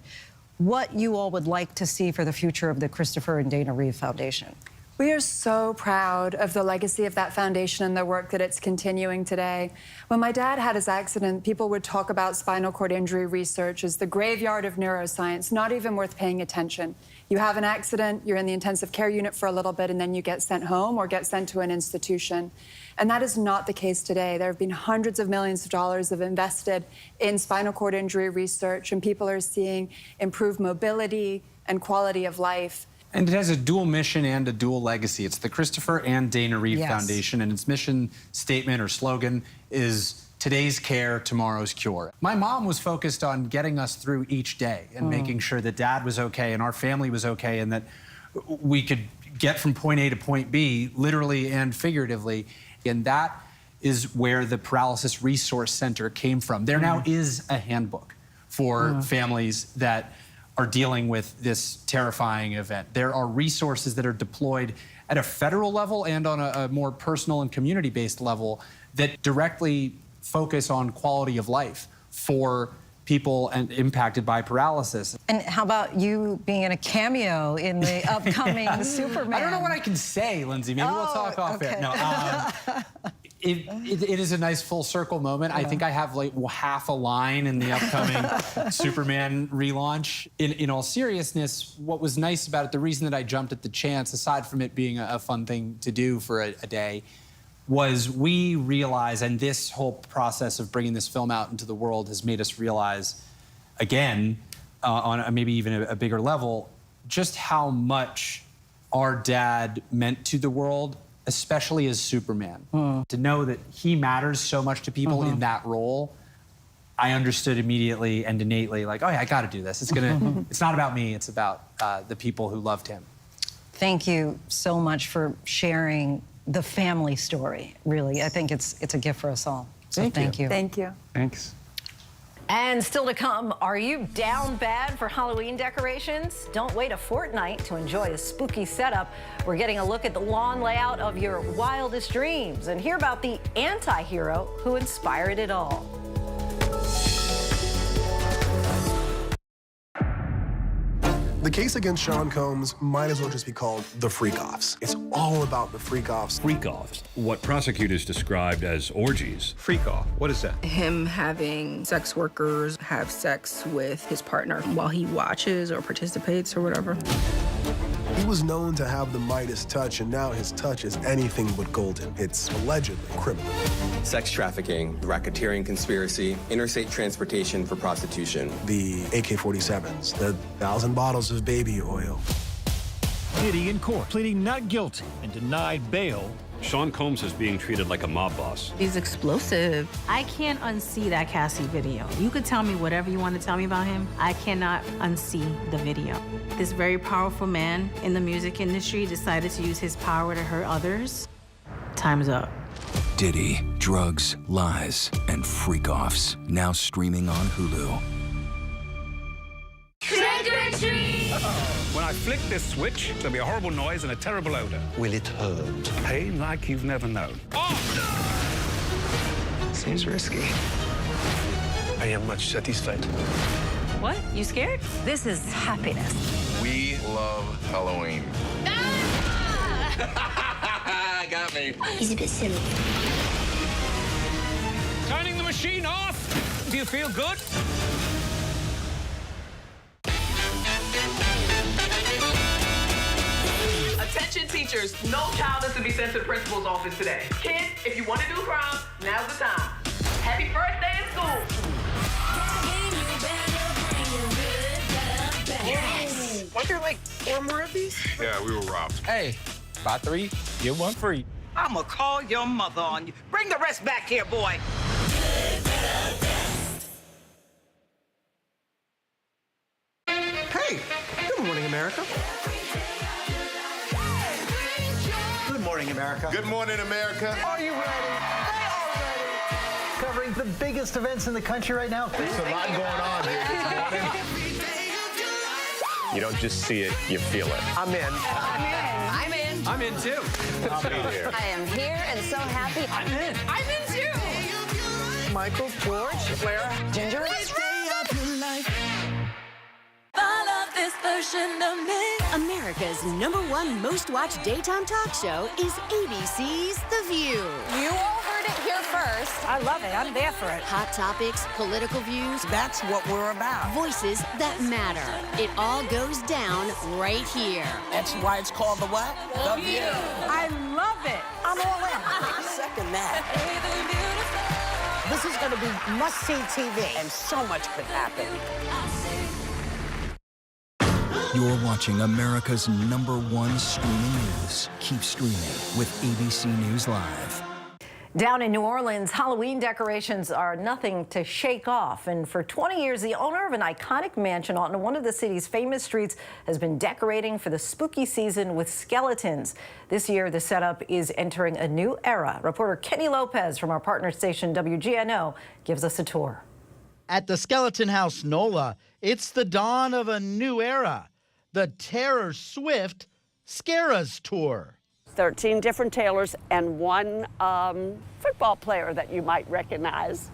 Speaker 1: what you all would like to see for the future of the Christopher and Dana Reeve Foundation.
Speaker 10: We are so proud of the legacy of that foundation and the work that it's continuing today. When my dad had his accident, people would talk about spinal cord injury research as the graveyard of neuroscience, not even worth paying attention. You have an accident, you're in the intensive care unit for a little bit, and then you get sent home or get sent to an institution. And that is not the case today. There have been hundreds of millions of dollars invested in spinal cord injury research, and people are seeing improved mobility and quality of life.
Speaker 3: And it has a dual mission and a dual legacy. It's the Christopher and Dana Reeve Foundation, and its mission statement or slogan is today's care, tomorrow's cure. My mom was focused on getting us through each day and making sure that Dad was okay and our family was okay and that we could get from point A to point B, literally and figuratively. And that is where the Paralysis Resource Center came from. There now is a handbook for families that are dealing with this terrifying event. There are resources that are deployed at a federal level and on a more personal and community-based level that directly focus on quality of life for people impacted by paralysis.
Speaker 1: And how about you being in a cameo in the upcoming Superman?
Speaker 3: I don't know what I can say, Lindsay. Maybe we'll talk off air. No, it is a nice full circle moment. I think I have like half a line in the upcoming Superman relaunch. In all seriousness, what was nice about it, the reason that I jumped at the chance, aside from it being a fun thing to do for a day, was we realized, and this whole process of bringing this film out into the world has made us realize, again, on maybe even a bigger level, just how much our dad meant to the world, especially as Superman. To know that he matters so much to people in that role, I understood immediately and innately, like, oh yeah, I gotta do this. It's gonna, it's not about me, it's about the people who loved him.
Speaker 1: Thank you so much for sharing the family story, really. I think it's a gift for us all. So thank you.
Speaker 10: Thank you.
Speaker 9: Thanks.
Speaker 1: And still to come, are you down bad for Halloween decorations? Don't wait a fortnight to enjoy a spooky setup. We're getting a look at the lawn layout of your wildest dreams and hear about the anti-hero who inspired it all.
Speaker 2: The case against Sean Combs might as well just be called the freak-offs. It's all about the freak-offs.
Speaker 8: Freak-offs, what prosecutors described as orgies. Freak-off, what is that?
Speaker 11: Him having sex workers have sex with his partner while he watches or participates or whatever.
Speaker 2: He was known to have the Midas touch, and now his touch is anything but golden. It's allegedly criminal.
Speaker 13: Sex trafficking, racketeering conspiracy, interstate transportation for prostitution.
Speaker 2: The AK-47s, the 1,000 bottles of baby oil.
Speaker 14: Diddy in court, pleading not guilty and denied bail.
Speaker 8: Sean Combs is being treated like a mob boss.
Speaker 11: He's explosive.
Speaker 17: I can't unsee that Cassie video. You could tell me whatever you want to tell me about him. I cannot unsee the video. This very powerful man in the music industry decided to use his power to hurt others. Time's up.
Speaker 16: Diddy, drugs, lies, and freak-offs. Now streaming on Hulu.
Speaker 14: Trick or treat! When I flick this switch, there'll be a horrible noise and a terrible odor.
Speaker 18: Will it hurt?
Speaker 14: Pain like you've never known. Oh!
Speaker 18: Seems risky. I am much satisfied.
Speaker 17: What? You scared? This is happiness.
Speaker 15: We love Halloween. Got me.
Speaker 14: He's a bit silly. Turning the machine off. Do you feel good?
Speaker 19: Attention teachers, no child is to be sent to the principal's office today. Kids, if you want to do crime, now's the time. Happy first day of school.
Speaker 7: Yes. Weren't there like 4 more of these?
Speaker 15: Yeah, we were robbed.
Speaker 18: Hey, buy 3, get 1 free.
Speaker 19: I'ma call your mother on you. Bring the rest back here, boy.
Speaker 7: Hey, good morning, America.
Speaker 18: Good morning, America.
Speaker 15: Good morning, America.
Speaker 7: Are you ready? They are ready.
Speaker 18: Covering the biggest events in the country right now.
Speaker 15: There's a lot going on here this morning. You don't just see it, you feel it.
Speaker 7: I'm in.
Speaker 21: I'm in.
Speaker 3: I'm in too.
Speaker 15: I'll be there.
Speaker 21: I am here and so happy. I'm in. I'm in too.
Speaker 7: Michael, George, Clara, Ginger.
Speaker 23: This version of me. America's #1 most watched daytime talk show is ABC's The View.
Speaker 21: You all heard it here first. I love it. I'm there for it.
Speaker 23: Hot topics, political views.
Speaker 19: That's what we're about.
Speaker 23: Voices that matter. It all goes down right here.
Speaker 19: That's why it's called the what?
Speaker 21: The View. I love it.
Speaker 19: I'm all in. Second that. This is going to be must-see TV, and so much could happen.
Speaker 16: You're watching America's #1 streaming news. Keep streaming with ABC News Live.
Speaker 1: Down in New Orleans, Halloween decorations are nothing to shake off. And for 20 years, the owner of an iconic mansion on one of the city's famous streets has been decorating for the spooky season with skeletons. This year, the setup is entering a new era. Reporter Kenny Lopez from our partner station WGNO gives us a tour.
Speaker 6: At the Skeleton House NOLA, it's the dawn of a new era, the Taylor Swift Scaras Tour.
Speaker 12: 13 different tailors and one football player that you might recognize.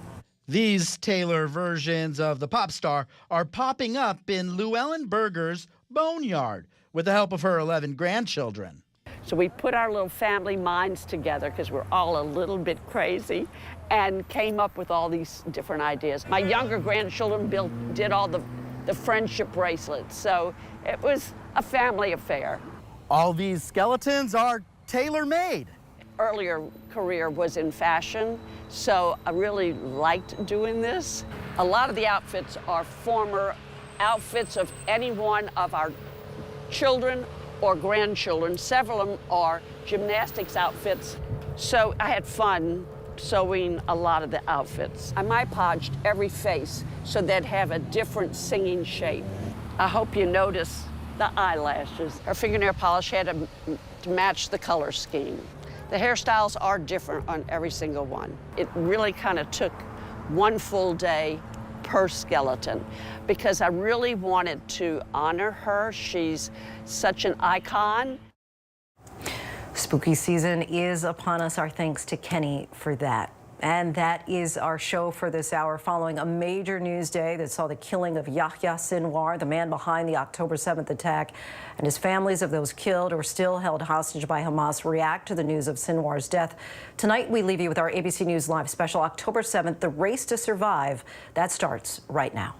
Speaker 6: These Taylor versions of the pop star are popping up in Llewellyn Berger's Boneyard with the help of her 11 grandchildren.
Speaker 12: So we put our little family minds together because we're all a little bit crazy and came up with all these different ideas. My younger grandchildren did all the friendship bracelets, so it was a family affair.
Speaker 6: All these skeletons are tailor-made.
Speaker 12: Earlier career was in fashion, so I really liked doing this. A lot of the outfits are former outfits of any one of our children or grandchildren. Several of them are gymnastics outfits. So I had fun sewing a lot of the outfits. I Mod-Podged every face so they'd have a different singing shape. I hope you notice the eyelashes. Her fingernail polish had to match the color scheme. The hairstyles are different on every single one. It really kind of took one full day per skeleton because I really wanted to honor her. She's such an icon.
Speaker 1: Spooky season is upon us. Our thanks to Kenny for that. And that is our show for this hour, following a major news day that saw the killing of Yahya Sinwar, the man behind the October 7th attack, and his families of those killed or still held hostage by Hamas react to the news of Sinwar's death. Tonight, we leave you with our ABC News Live special, October 7th, The Race to Survive. That starts right now.